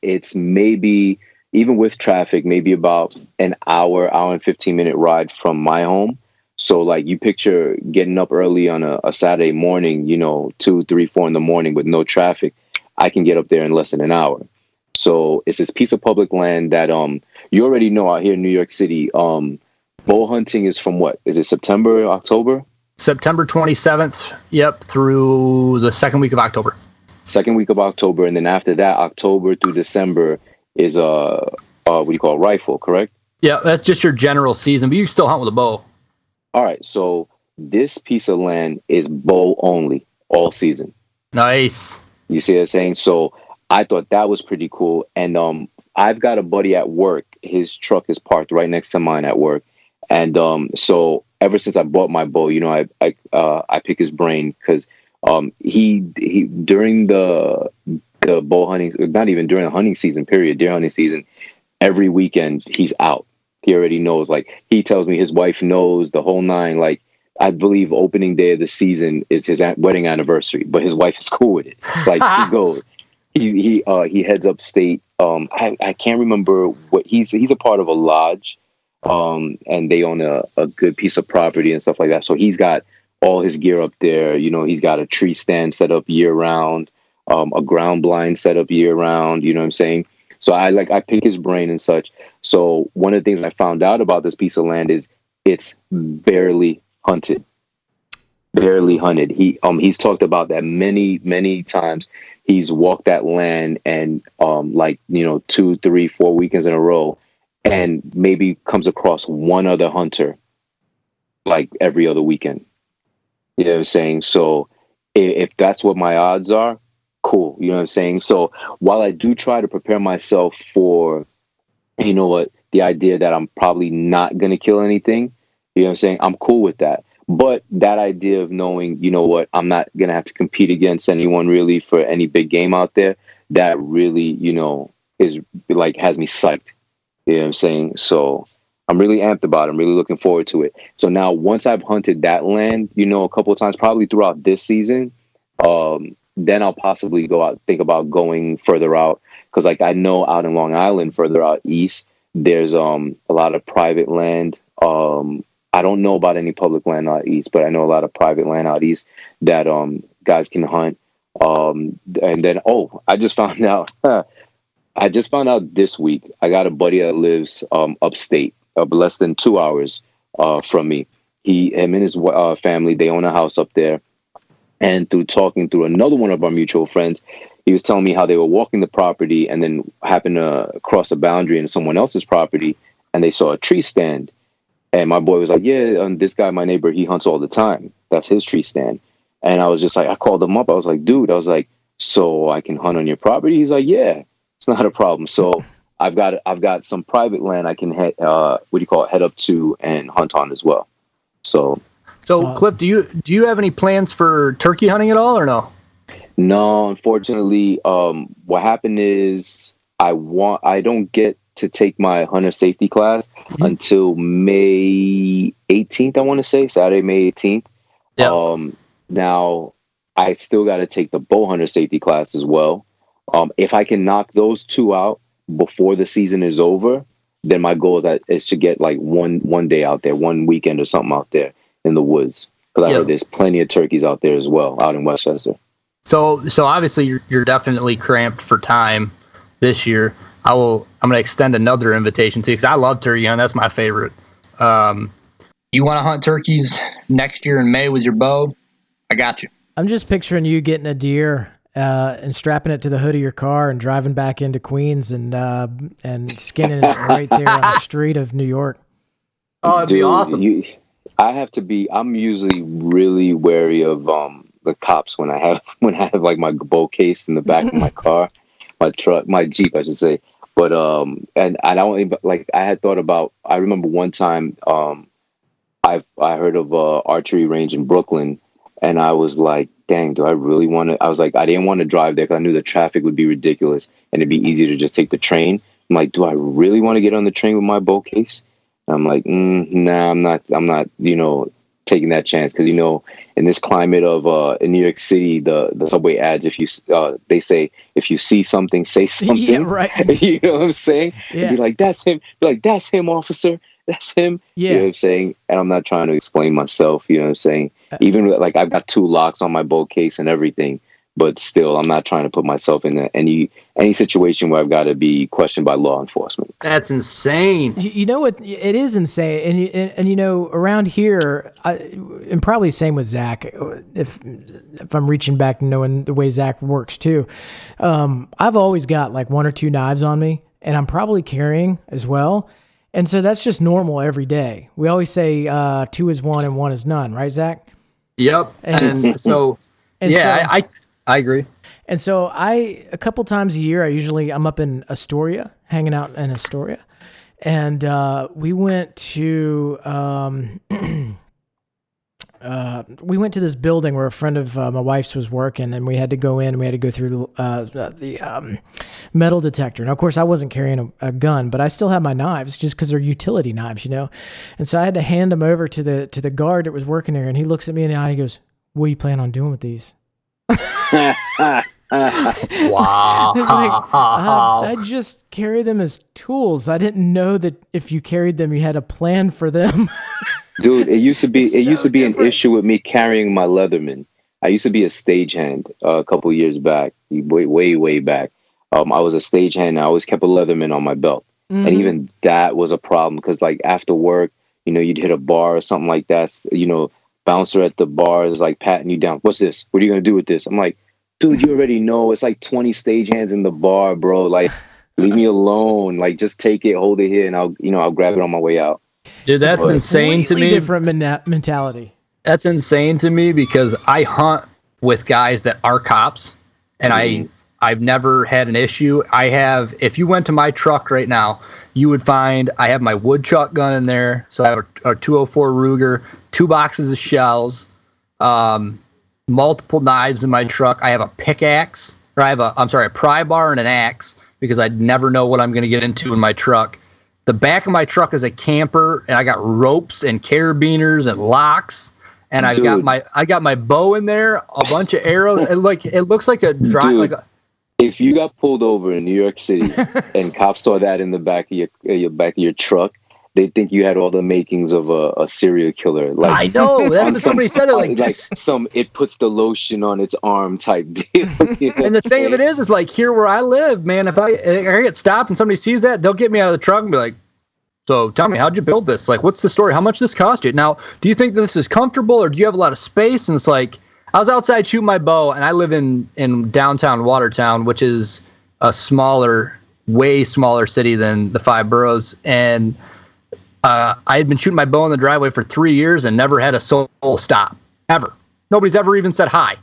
A: It's maybe, even with traffic, maybe about an hour and 15-minute ride from my home. So like, you picture getting up early on a Saturday morning, 2, 3, 4 in the morning with no traffic. I can get up there in less than an hour. So it's this piece of public land that you already know out here in New York City. Bow hunting is from what? Is it September, October?
C: September 27th. Yep, through the second week of October.
A: Second week of October, and then after that, October through December is what do you call rifle, correct?
C: Yeah, that's just your general season, but you can still hunt with a bow.
A: All right, so this piece of land is bow only all season.
C: Nice.
A: You see what I'm saying? So I thought that was pretty cool. And I've got a buddy at work. His truck is parked right next to mine at work. And so ever since I bought my bow, I pick his brain because he during the bow hunting, not even during the hunting season period, deer hunting season, every weekend he's out. He already knows. Like, he tells me his wife knows the whole nine. Like, I believe opening day of the season is his wedding anniversary, but his wife is cool with it. Like, he goes. He heads upstate. I can't remember what he's a part of a lodge, and they own a good piece of property and stuff like that. So he's got all his gear up there. He's got a tree stand set up year round, a ground blind set up year round. You know what I'm saying? So I pick his brain and such. So one of the things I found out about this piece of land is it's barely hunted. Barely hunted. He's talked about that many times. He's walked that land and 2, 3, 4 weekends in a row, and maybe comes across one other hunter like every other weekend. You know what I'm saying? So if that's what my odds are, cool. You know what I'm saying? So while I do try to prepare myself for, you know what, the idea that I'm probably not going to kill anything, you know what I'm saying? I'm cool with that. But that idea of knowing, you know what, I'm not going to have to compete against anyone really for any big game out there, that really, you know, is like has me psyched. You know what I'm saying? So I'm really amped about it. I'm really looking forward to it. So now once I've hunted that land, you know, a couple of times, probably throughout this season, then I'll possibly go out, think about going further out. Cause like I know out in Long Island, further out east, there's a lot of private land. I don't know about any public land out east, but I know a lot of private land out east that guys can hunt. And then I just found out this week. I got a buddy that lives upstate, less than 2 hours from me. Him and his family, they own a house up there. And through talking through another one of our mutual friends, he was telling me how they were walking the property and then happened to cross a boundary into someone else's property, and they saw a tree stand. And my boy was like, yeah, this guy, my neighbor, he hunts all the time. That's his tree stand. And I was just like, I called him up. I was like, dude, so I can hunt on your property? He's like, yeah, it's not a problem. So I've got some private land I can head up to and hunt on as well. So
C: Cliff, do you have any plans for turkey hunting at all or no?
A: No, unfortunately, what happened is I don't get to take my hunter safety class until May 18th, I want to say, Saturday, May 18th. Yep. Now I still got to take the bow hunter safety class as well. If I can knock those two out before the season is over, then my goal is to get like one day out there, one weekend or something out there in the woods. Because I heard there's plenty of turkeys out there as well, out in Westchester.
C: So obviously you're definitely cramped for time this year. I'm going to extend another invitation to you because I love turkey hunting. That's my favorite. You want to hunt turkeys next year in May with your bow? I got you.
B: I'm just picturing you getting a deer and strapping it to the hood of your car and driving back into Queens and skinning it right there on the street of New York.
C: Oh, it'd be awesome.
A: I'm usually really wary of the cops when I have like my bow case in the back of my car, my Jeep, I should say. But and I don't even, like, I had thought about, I remember one time I heard of a archery range in Brooklyn, and I was like, dang, do I really want to? I was like, I didn't want to drive there because I knew the traffic would be ridiculous and it'd be easier to just take the train. I'm like, do I really want to get on the train with my bow case? And I'm like, nah, I'm not, taking that chance. Cause in this climate of, in New York City, the subway ads, they say, if you see something, say something.
B: Yeah, right.
A: You know what I'm saying? Yeah. And be like, that's him. Be like, that's him, officer. That's him. Yeah. You know what I'm saying? And I'm not trying to explain myself. You know what I'm saying? Even like I've got 2 locks on my bow case and everything, but still, I'm not trying to put myself in any situation where I've got to be questioned by law enforcement.
C: That's insane.
B: You know what? It is insane. And around here, and probably same with Zach, if I'm reaching back to knowing the way Zach works too, I've always got like 1 or 2 knives on me, and I'm probably carrying as well. And so that's just normal every day. We always say 2 is 1 and 1 is none, right, Zach?
C: Yep. I agree.
B: And so a couple times a year, I'm up in Astoria, hanging out in Astoria. And we went to this building where a friend of my wife's was working, and we had to go in and we had to go through the metal detector. Now, of course, I wasn't carrying a gun, but I still had my knives just because they're utility knives, And so I had to hand them over to the guard that was working there, and he looks at me in the eye and he goes, "What do you plan on doing with these?"
C: Wow.
B: I just carry them as tools. I didn't know that if you carried them, you had a plan for them.
A: Dude, it used to be an issue with me carrying my Leatherman. I used to be a stagehand a couple years back, way back. I was a stagehand, and I always kept a Leatherman on my belt. Mm-hmm. And even that was a problem because, like, after work, you'd hit a bar or something like that. Bouncer at the bar is like patting you down. What's this? What are you going to do with this? I'm like, dude, you already know. It's like 20 stagehands in the bar, bro. Like, Leave me alone. Like, just take it, hold it here, and I'll grab it on my way out.
C: Dude, that's insane to me.
B: Different mentality.
C: That's insane to me because I hunt with guys that are cops, and I've never had an issue. If you went to my truck right now, you would find I have my woodchuck gun in there. So I have a 204 Ruger, 2 boxes of shells, multiple knives in my truck. I have a pickaxe, or a pry bar and an axe, because I never know what I'm going to get into in my truck. The back of my truck is a camper, and I got ropes and carabiners and locks, and I got my bow in there, a bunch of arrows. It looks like a
A: if you got pulled over in New York City and cops saw that in the back of your truck, they think you had all the makings of a serial killer. Like, I
C: know, that's what somebody said. Like
A: it puts the lotion on its arm type deal.
C: And the thing of it is like, here where I live, man, if I get stopped and somebody sees that, they'll get me out of the truck and be like, so tell me, how'd you build this? Like, what's the story? How much this cost you? Now, do you think this is comfortable, or do you have a lot of space? And it's like, I was outside shooting my bow, and I live in downtown Watertown, which is a way smaller city than the 5 boroughs. And I had been shooting my bow in the driveway for 3 years and never had a soul stop, ever. Nobody's ever even said hi.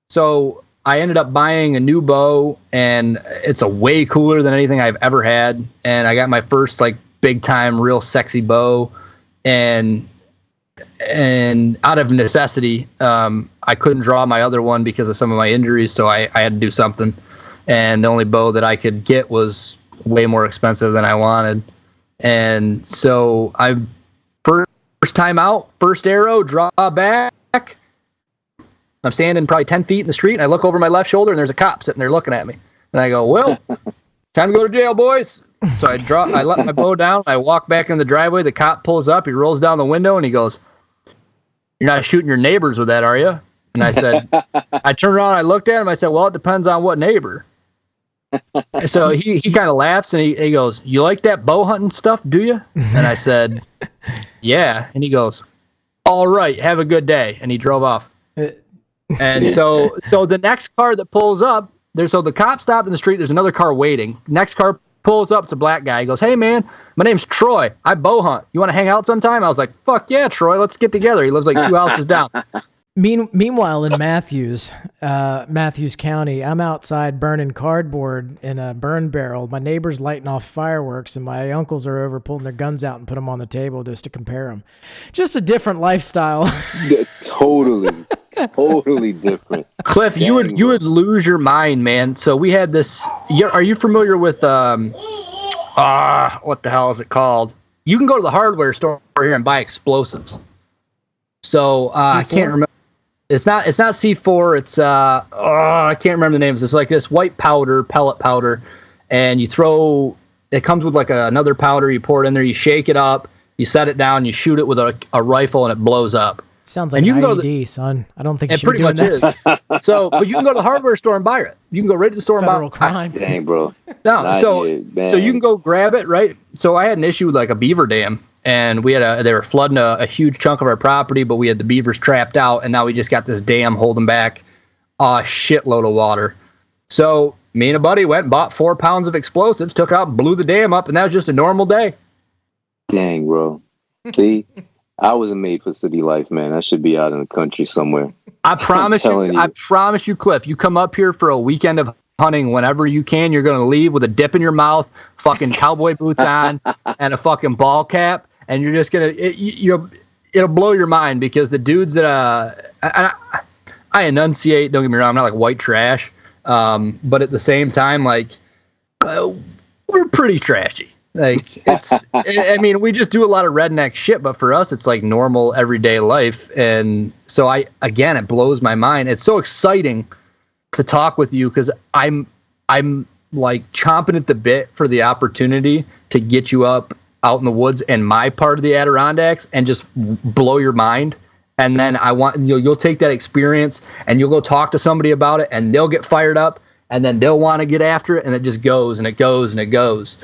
C: So I ended up buying a new bow, and it's a way cooler than anything I've ever had. And I got my first like big time, real sexy bow, and out of necessity, I couldn't draw my other one because of some of my injuries, so I had to do something. And the only bow that I could get was way more expensive than I wanted. And so I first time out, first arrow, draw back. I'm standing probably 10 feet in the street, and I look over my left shoulder, and there's a cop sitting there looking at me. And I go, well, time to go to jail, boys. So I let my bow down. I walk back in the driveway. The cop pulls up. He rolls down the window, and he goes, "You're not shooting your neighbors with that, are you?" And I said, I turned around, I looked at him. I said, "Well, it depends on what neighbor." So he kind of laughs, and he goes, "You like that bow hunting stuff, do you?" And I said, "Yeah." And he goes, "All right, have a good day." And he drove off. And so the next car that pulls up, so the cop stopped in the street. There's another car waiting. Next car pulls up. It's a black guy. He goes, "Hey, man, my name's Troy. I bow hunt. You want to hang out sometime?" I was like, "Fuck yeah, Troy. Let's get together." He lives like 2 houses down.
B: Meanwhile, in Matthews County, I'm outside burning cardboard in a burn barrel. My neighbor's lighting off fireworks, and my uncles are over pulling their guns out and put them on the table just to compare them. Just a different lifestyle.
A: Yeah, totally different.
C: Cliff, you would lose your mind, man. So we had this. Are you familiar with what the hell is it called? You can go to the hardware store here and buy explosives. So I can't remember. It's not C4. It's I can't remember the names. It's like this white powder, pellet powder, and you throw. It comes with like another powder. You pour it in there. You shake it up. You set it down. You shoot it with a rifle, and it blows up.
B: Sounds like an IED, son. I don't think you should be doing that.
C: It pretty much is. So, but you can go to the hardware store and buy it. You can go right to the store
B: Federal
C: and buy it.
B: crime.
A: Dang, bro.
C: No, so you can go grab it, right? So I had an issue with like a beaver dam, and they were flooding a huge chunk of our property, but we had the beavers trapped out, and now we just got this dam holding back a shitload of water. So me and a buddy went and bought 4 pounds of explosives, took out and blew the dam up, and that was just a normal day.
A: Dang, bro. See? I wasn't made for city life, man. I should be out in the country somewhere.
C: I promise you, Cliff, you come up here for a weekend of hunting whenever you can, you're going to leave with a dip in your mouth, fucking cowboy boots on, and a fucking ball cap, and you're just going to, it'll blow your mind, because the dudes that, I enunciate, don't get me wrong, I'm not like white trash, but at the same time, like, we're pretty trashy. Like, I mean, we just do a lot of redneck shit, but for us, it's like normal everyday life. And so it blows my mind. It's so exciting to talk with you, because I'm like chomping at the bit for the opportunity to get you up out in the woods in my part of the Adirondacks and just blow your mind. And then you'll take that experience and you'll go talk to somebody about it, and they'll get fired up, and then they'll want to get after it, and it just goes and it goes and it goes.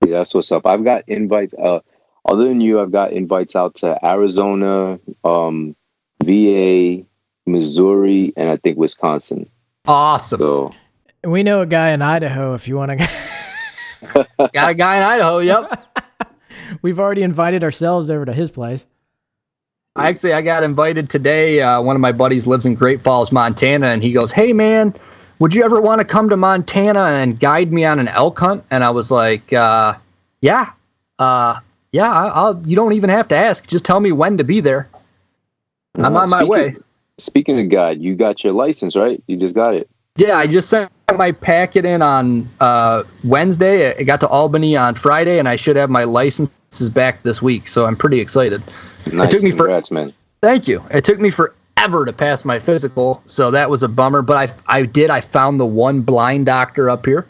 A: Yeah, that's what's up. I've got invites. Other than you, I've got invites out to Arizona, VA, Missouri, and I think Wisconsin.
C: Awesome.
A: So,
B: And we know a guy in Idaho if you want to.
C: Got a guy in Idaho. Yep.
B: We've already invited ourselves over to his place.
C: Actually, I got invited today. One of my buddies lives in Great Falls, Montana, and he goes, "Hey, man, would you ever want to come to Montana and guide me on an elk hunt?" And I was like, "Yeah, I'll. You don't even have to ask. Just tell me when to be there. I'm on my way."
A: Speaking of guide, you got your license, right? You just got it.
C: Yeah, I just sent my packet in on Wednesday. It got to Albany on Friday, and I should have my licenses back this week. So I'm pretty excited.
A: Nice.
C: It took me
A: Congrats, man.
C: Thank you. It took me forever to pass my physical, so that was a bummer. But I found the one blind doctor up here,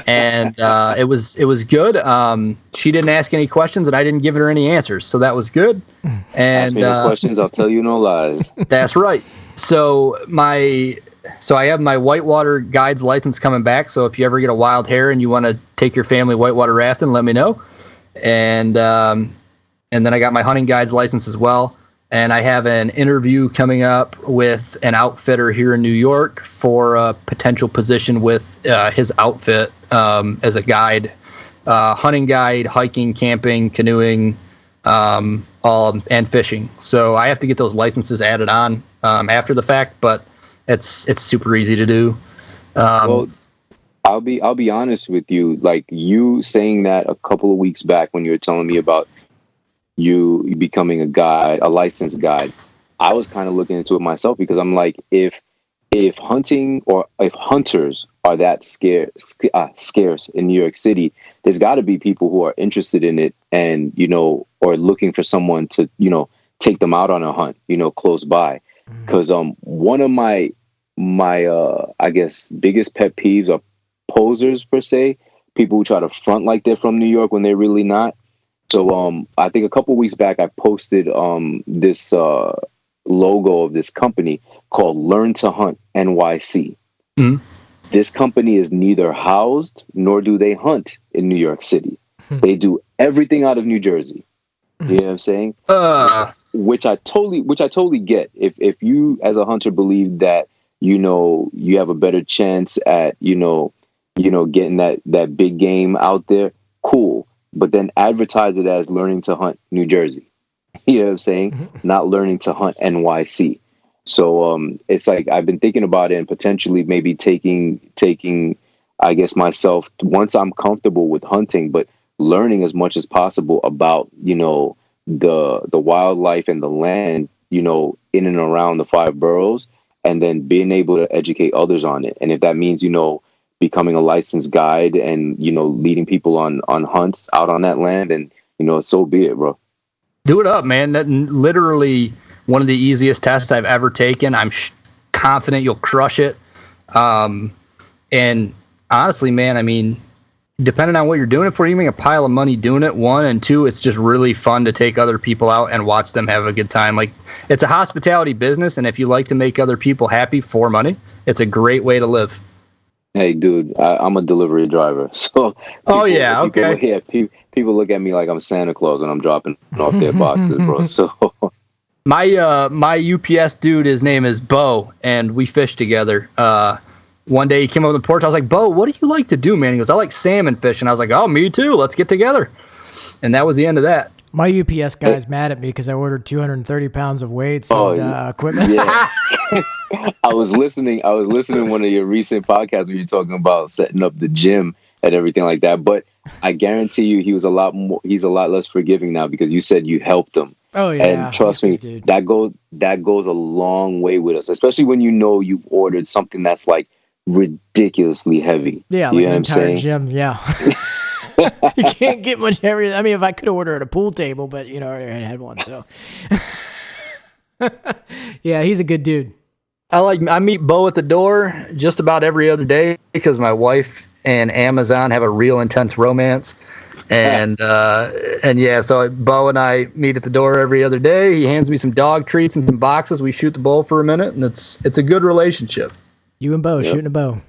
C: and it was good. She didn't ask any questions, and I didn't give her any answers, so that was good. And
A: ask me no questions, I'll tell you no lies.
C: That's right. So I have my whitewater guide's license coming back. So if you ever get a wild hair and you want to take your family whitewater rafting, let me know. And then I got my hunting guide's license as well. And I have an interview coming up with an outfitter here in New York for a potential position with his outfit as a guide, hunting guide, hiking, camping, canoeing, and fishing. So I have to get those licenses added on after the fact, but it's super easy to do.
A: Well, I'll be honest with you. Like you saying that a couple of weeks back when you were telling me about you becoming a licensed guide, I was kind of looking into it myself because I'm like, if hunting or if hunters are that scarce in New York City, there's got to be people who are interested in it and, or looking for someone to, take them out on a hunt, close by. Because one of my I guess biggest pet peeves are posers per se, people who try to front like they're from New York when they're really not. So I think a couple of weeks back I posted this logo of this company called Learn to Hunt NYC. Mm-hmm. This company is neither housed nor do they hunt in New York City. They do everything out of New Jersey. You know what I'm saying? Which I totally get. If you as a hunter believe that you have a better chance at getting that big game out there, cool. But then advertise it as learning to hunt New Jersey. You know what I'm saying? Mm-hmm. Not learning to hunt NYC. So it's like I've been thinking about it and potentially maybe taking I guess myself once I'm comfortable with hunting, but learning as much as possible about the wildlife and the land in and around the 5 boroughs, and then being able to educate others on it. And if that means becoming a licensed guide and leading people on hunts out on that land, and so be it, bro.
C: Do it up, man. That literally one of the easiest tests I've ever taken. I'm confident you'll crush it. And honestly, man, I mean, depending on what you're doing it for, you make a pile of money doing it, 1, and 2, it's just really fun to take other people out and watch them have a good time. Like, it's a hospitality business, and if you like to make other people happy for money, it's a great way to live.
A: Hey, dude, I'm a delivery driver, so people look at me like I'm Santa Claus when I'm dropping off their boxes, bro. So
C: my UPS dude, his name is Bo, and we fish together. One day he came over the porch. I was like, Bo, what do you like to do, man? He goes, I like salmon fishing. I was like, oh, me too. Let's get together. And that was the end of that.
B: My UPS guy's mad at me because I ordered 230 pounds of weights and equipment.
A: Yeah. I was listening to one of your recent podcasts where you're talking about setting up the gym and everything like that. But I guarantee you he's a lot less forgiving now because you said you helped him.
B: Oh yeah.
A: And trust me, dude. that goes a long way with us, especially when you've ordered something that's like ridiculously heavy.
B: Yeah, like an entire gym. Yeah. You can't get much heavier. I mean, if I could order at a pool table, but I already had one. So, yeah, he's a good dude.
C: I meet Bo at the door just about every other day because my wife and Amazon have a real intense romance, and yeah, so Bo and I meet at the door every other day. He hands me some dog treats and some boxes. We shoot the bull for a minute, and it's a good relationship.
B: You and Bo shooting a bow.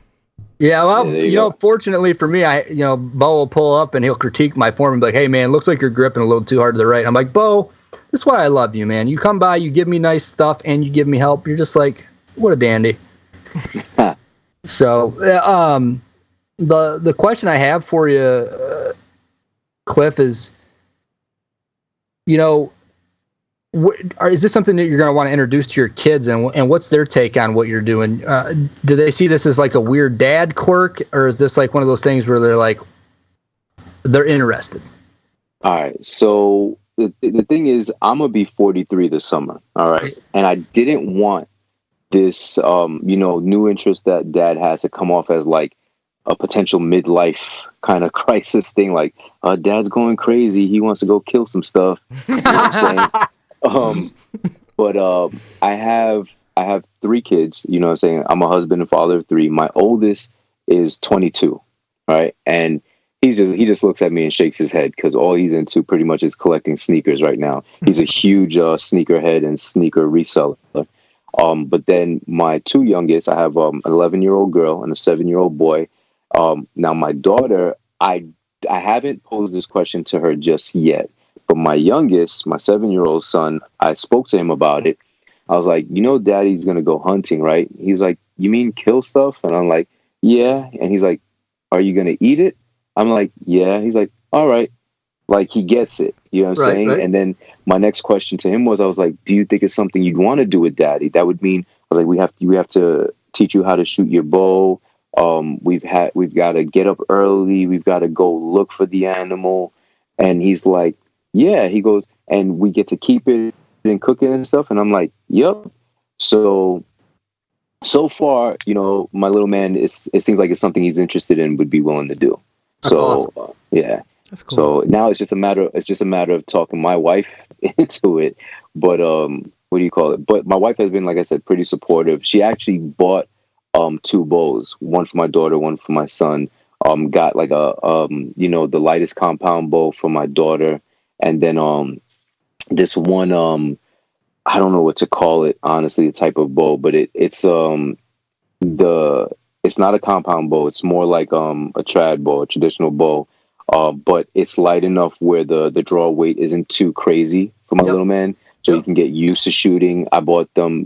C: Yeah, well, fortunately for me, Bo will pull up and he'll critique my form and be like, hey, man, looks like you're gripping a little too hard to the right. I'm like, Bo, this is why I love you, man. You come by, you give me nice stuff, and you give me help. You're just like, what a dandy. So, the question I have for you, Cliff, is, is this something that you're going to want to introduce to your kids, and what's their take on what you're doing? Do they see this as like a weird dad quirk, or is this like one of those things where they're interested?
A: All right. So the thing is, I'm gonna be 43 this summer. All right, and I didn't want this, new interest that Dad has to come off as like a potential midlife kind of crisis thing. Like, Dad's going crazy. He wants to go kill some stuff. You know what I'm saying? But I have 3 kids. You know what I'm saying? I'm a husband and father of 3. My oldest is 22. Right, and he just looks at me and shakes his head because all he's into pretty much is collecting sneakers right now. He's a huge sneakerhead and sneaker reseller. But then my 2 youngest, I have an 11-year-old girl and a 7-year-old boy. Now my daughter, I haven't posed this question to her just yet, but my youngest, my 7-year-old son, I spoke to him about it. I was like, Daddy's gonna go hunting, right? He's like, you mean kill stuff? And I'm like, yeah. And he's like, are you gonna eat it? I'm like, yeah. He's like, all right. Like, he gets it. You know what I'm saying? Right. And then my next question to him was, I was like, do you think it's something you'd want to do with Daddy? That would mean, I was like, we have to teach you how to shoot your bow. We've got to get up early. We've got to go look for the animal. And he's like, yeah. He goes, and we get to keep it and cook it and stuff. And I'm like, yep. So far, my little man, it seems like it's something he's interested in, would be willing to do.
C: That's awesome.
A: Yeah.
B: That's cool.
A: So now it's just a matter of talking my wife into it. But what do you call it? But my wife has been, like I said, pretty supportive. She actually bought 2 bows, one for my daughter, one for my son. Got like the lightest compound bow for my daughter, and then this one, I don't know what to call it, honestly, the type of bow, but it's not a compound bow. It's more like a trad bow, a traditional bow. But it's light enough where the draw weight isn't too crazy for my little man, so he can get used to shooting.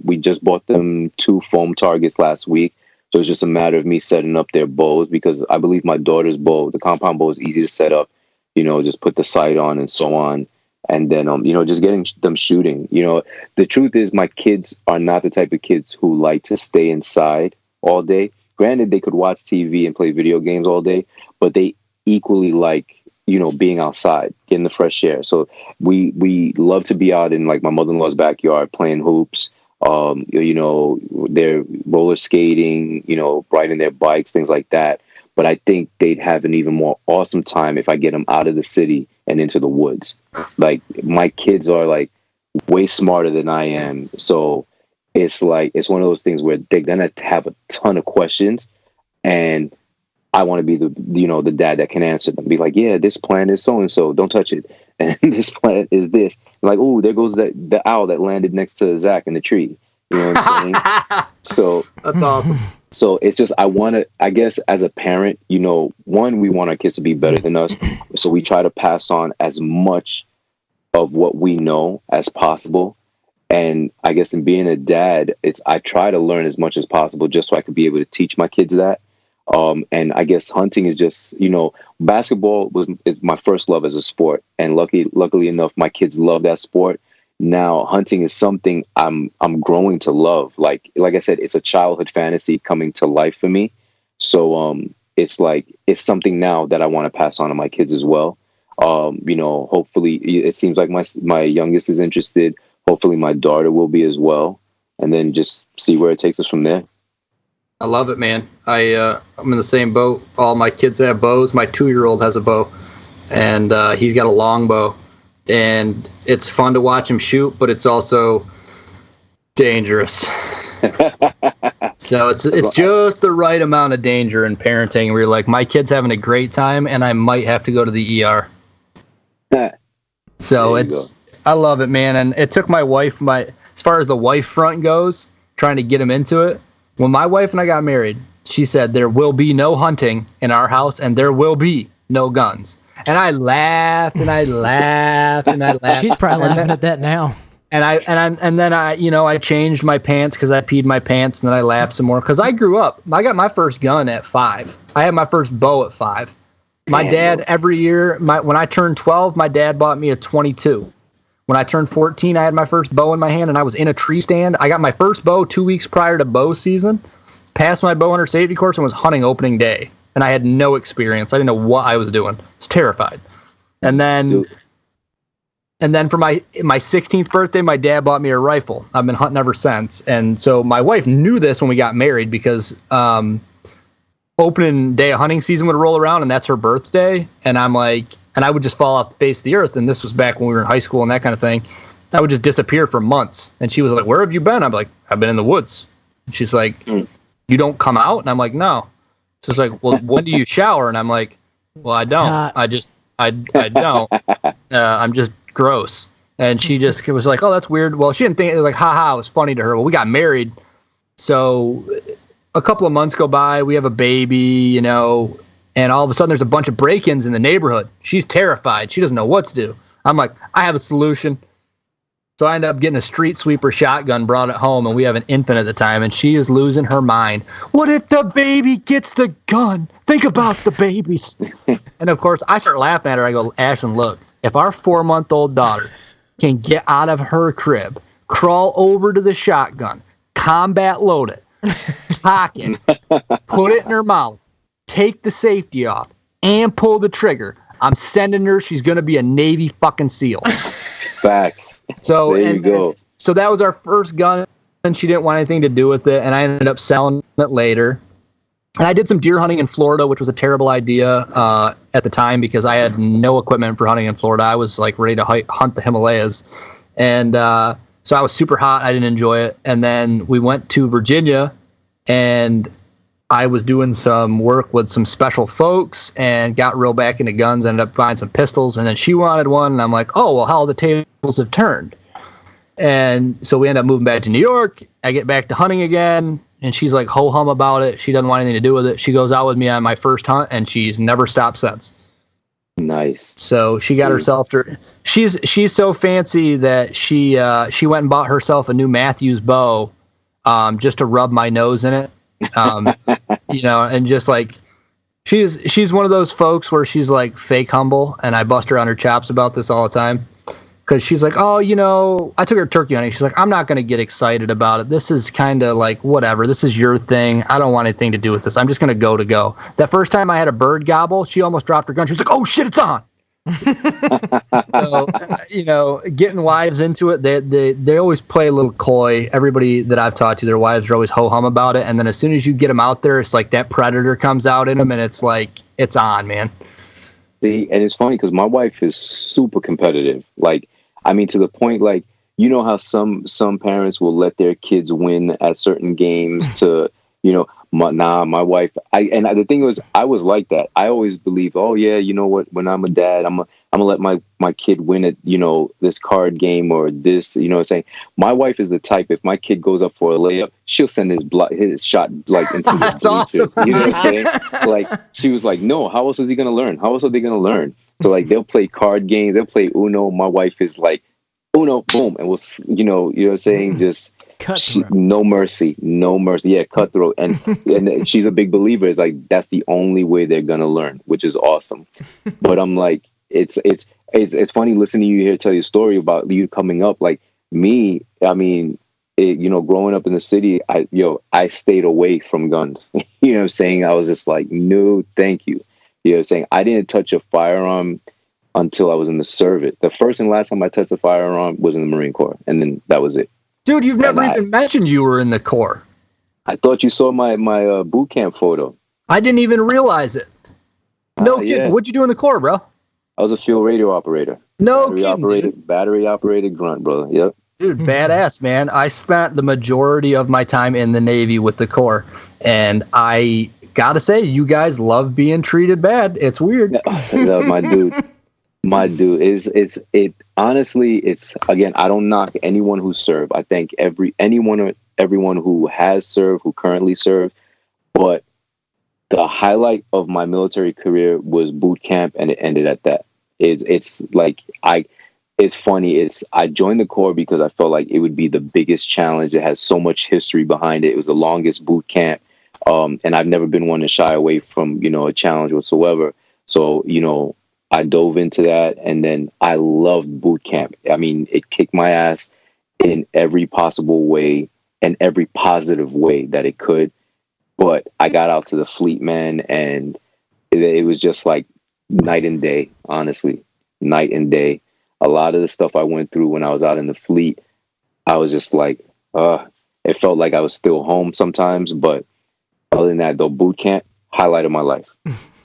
A: We just bought them 2 foam targets last week, so it's just a matter of me setting up their bows, because I believe my daughter's bow, the compound bow, is easy to set up. Just put the sight on and so on, and then just getting them shooting. The truth is, my kids are not the type of kids who like to stay inside all day. Granted, they could watch TV and play video games all day, but they equally like, being outside, getting the fresh air. So we love to be out in, like, my mother-in-law's backyard playing hoops. They're roller skating, riding their bikes, things like that. But I think they'd have an even more awesome time if I get them out of the city and into the woods. Like, my kids are like way smarter than I am. So it's one of those things where they're gonna have a ton of questions, and I want to be the dad that can answer them. Be like, yeah, this plant is so and so, don't touch it, and this plant is this. And like, oh, there goes the owl that landed next to Zach in the tree. You know what I'm saying? So
C: that's awesome.
A: So it's just, I guess as a parent, one, we want our kids to be better than us, so we try to pass on as much of what we know as possible. And I guess in being a dad, I try to learn as much as possible just so I could be able to teach my kids that. And I guess hunting is just, basketball is my first love as a sport. And luckily enough, my kids love that sport. Now, hunting is something I'm growing to love. Like I said, it's a childhood fantasy coming to life for me. So it's something now that I want to pass on to my kids as well. Hopefully, it seems like my youngest is interested. Hopefully my daughter will be as well. And then just see where it takes us from there.
C: I love it, man. I'm in the same boat. All my kids have bows. My 2-year-old has a bow, and he's got a long bow. And it's fun to watch him shoot, but it's also dangerous. So it's just the right amount of danger in parenting where you're like, my kid's having a great time, and I might have to go to the ER. So I love it, man. And it took my wife, as far as the wife front goes, trying to get him into it. When my wife and I got married, she said there will be no hunting in our house, and there will be no guns. And I laughed and I laughed and I laughed.
B: She's probably laughing at that now.
C: And then I changed my pants because I peed my pants, and then I laughed some more because I grew up. I got my first gun at 5. I had my first bow at 5. My dad every year, when I turned 12, my dad bought me a 22. When I turned 14, I had my first bow in my hand, and I was in a tree stand. I got my first bow 2 weeks prior to bow season, passed my bow hunter safety course, and was hunting opening day. And I had no experience. I didn't know what I was doing. I was terrified. And then for my 16th birthday, my dad bought me a rifle. I've been hunting ever since. And so my wife knew this when we got married because opening day of hunting season would roll around, and that's her birthday. And I'm like, and I would just fall off the face of the earth. And this was back when we were in high school and that kind of thing. I would just disappear for months. And she was like, "Where have you been?" I'm like, "I've been in the woods." And she's like, "You don't come out?" And I'm like, "No." She's like, "Well, when do you shower?" And I'm like, "Well, I don't. I don't. I'm just gross." And she just was like, "Oh, that's weird." Well, she didn't think it was like, haha, it was funny to her. Well, we got married. So a couple of months go by, we have a baby, and all of a sudden there's a bunch of break-ins in the neighborhood. She's terrified. She doesn't know what to do. I'm like, I have a solution. So I end up getting a street sweeper shotgun, brought it home, and we have an infant at the time, and she is losing her mind. What if the baby gets the gun? Think about the babies. And of course, I start laughing at her. I go, "Ashlyn, look, if our 4-month-old daughter can get out of her crib, crawl over to the shotgun, combat load it, cock it, put it in her mouth, take the safety off, and pull the trigger, I'm sending her. She's going to be a Navy fucking SEAL."
A: Facts.
C: So
A: there you go.
C: So that was our first gun, and she didn't want anything to do with it, and I ended up selling it later. And I did some deer hunting in Florida, which was a terrible idea at the time because I had no equipment for hunting in Florida. I was like ready to hunt the Himalayas. And so I was super hot. I didn't enjoy it. And then we went to Virginia, and I was doing some work with some special folks and got real back into guns, ended up buying some pistols. And then she wanted one, and I'm like, "Oh, well, how the tables have turned." And so we end up moving back to New York. I get back to hunting again, and she's like ho-hum about it. She doesn't want anything to do with it. She goes out with me on my first hunt, and she's never stopped since.
A: Nice.
C: So she got herself to. She's so fancy that she went and bought herself a new Matthews bow, just to rub my nose in it, and just like she's one of those folks where she's like fake humble, and I bust her on her chops about this all the time. Because she's like, "Oh, I took her turkey hunting." She's like, "I'm not going to get excited about it. This is kind of like, whatever. This is your thing. I don't want anything to do with this. I'm just going to go. That first time I had a bird gobble, she almost dropped her gun. She was like, "Oh, shit, it's on." So, getting wives into it, they always play a little coy. Everybody that I've talked to, their wives are always ho-hum about it. And then as soon as you get them out there, it's like that predator comes out in them, and it's like, it's on, man.
A: See, and it's funny because my wife is super competitive. Like, I mean, to the point, like, how some parents will let their kids win at certain games to, my wife, and the thing was, I was like that. I always believed, oh yeah, you know what, when I'm a dad, I'm gonna let my kid win at, this card game or this, what I'm saying. My wife is the type, if my kid goes up for a layup, she'll send his shot like into the
C: That's awesome.
A: You know what I'm saying? Like, she was like, no, how else is he gonna learn? How else are they gonna learn? So like, they'll play card games, they'll play Uno. My wife is like, Uno, boom, and we'll, you know what I'm saying? Just no mercy. Yeah, cutthroat. And she's a big believer. It's like, that's the only way they're gonna learn, which is awesome. But I'm like, it's funny listening to you here tell your story about you coming up. Like me, I mean, growing up in the city, I stayed away from guns. You know what I'm saying? I was just like, no, thank you. You know what I'm saying? I didn't touch a firearm until I was in the service. The first and last time I touched a firearm was in the Marine Corps, and then that was it.
C: Dude, you've never even mentioned you were in the Corps.
A: I thought you saw my boot camp photo.
C: I didn't even realize it. No kidding. Yeah. What'd you do in the Corps, bro?
A: I was a field radio operator.
C: No kidding.
A: Battery operated grunt, brother. Yep.
C: Dude, badass, man. I spent the majority of my time in the Navy with the Corps, and I gotta say, you guys love being treated bad. It's weird.
A: No, my dude. Honestly, it's, again, I don't knock anyone who served. I thank everyone who has served, who currently serves. But the highlight of my military career was boot camp, and it ended at that. It's like it's funny. I joined the Corps because I felt like it would be the biggest challenge. It has so much history behind it. It was the longest boot camp. And I've never been one to shy away from, a challenge whatsoever. So, I dove into that, and then I loved boot camp. I mean, it kicked my ass in every possible way and every positive way that it could. But I got out to the fleet, man, and it was just like night and day, honestly, night and day. A lot of the stuff I went through when I was out in the fleet, I was just like, it felt like I was still home sometimes. But other than that, though, boot camp, highlight of my life.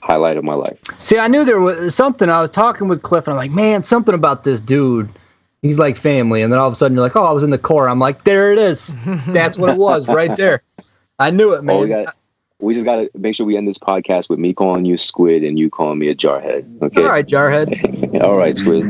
A: Highlight of my life.
C: See, I knew there was something. I was talking with Cliff, and I'm like, man, something about this dude. He's like family. And then all of a sudden, you're like, oh, I was in the Corps. I'm like, there it is. That's what it was right there. I knew it, man.
A: We just got to make sure we end this podcast with me calling you Squid and you calling me a jarhead. Okay.
C: All right, jarhead.
A: All right, Squid.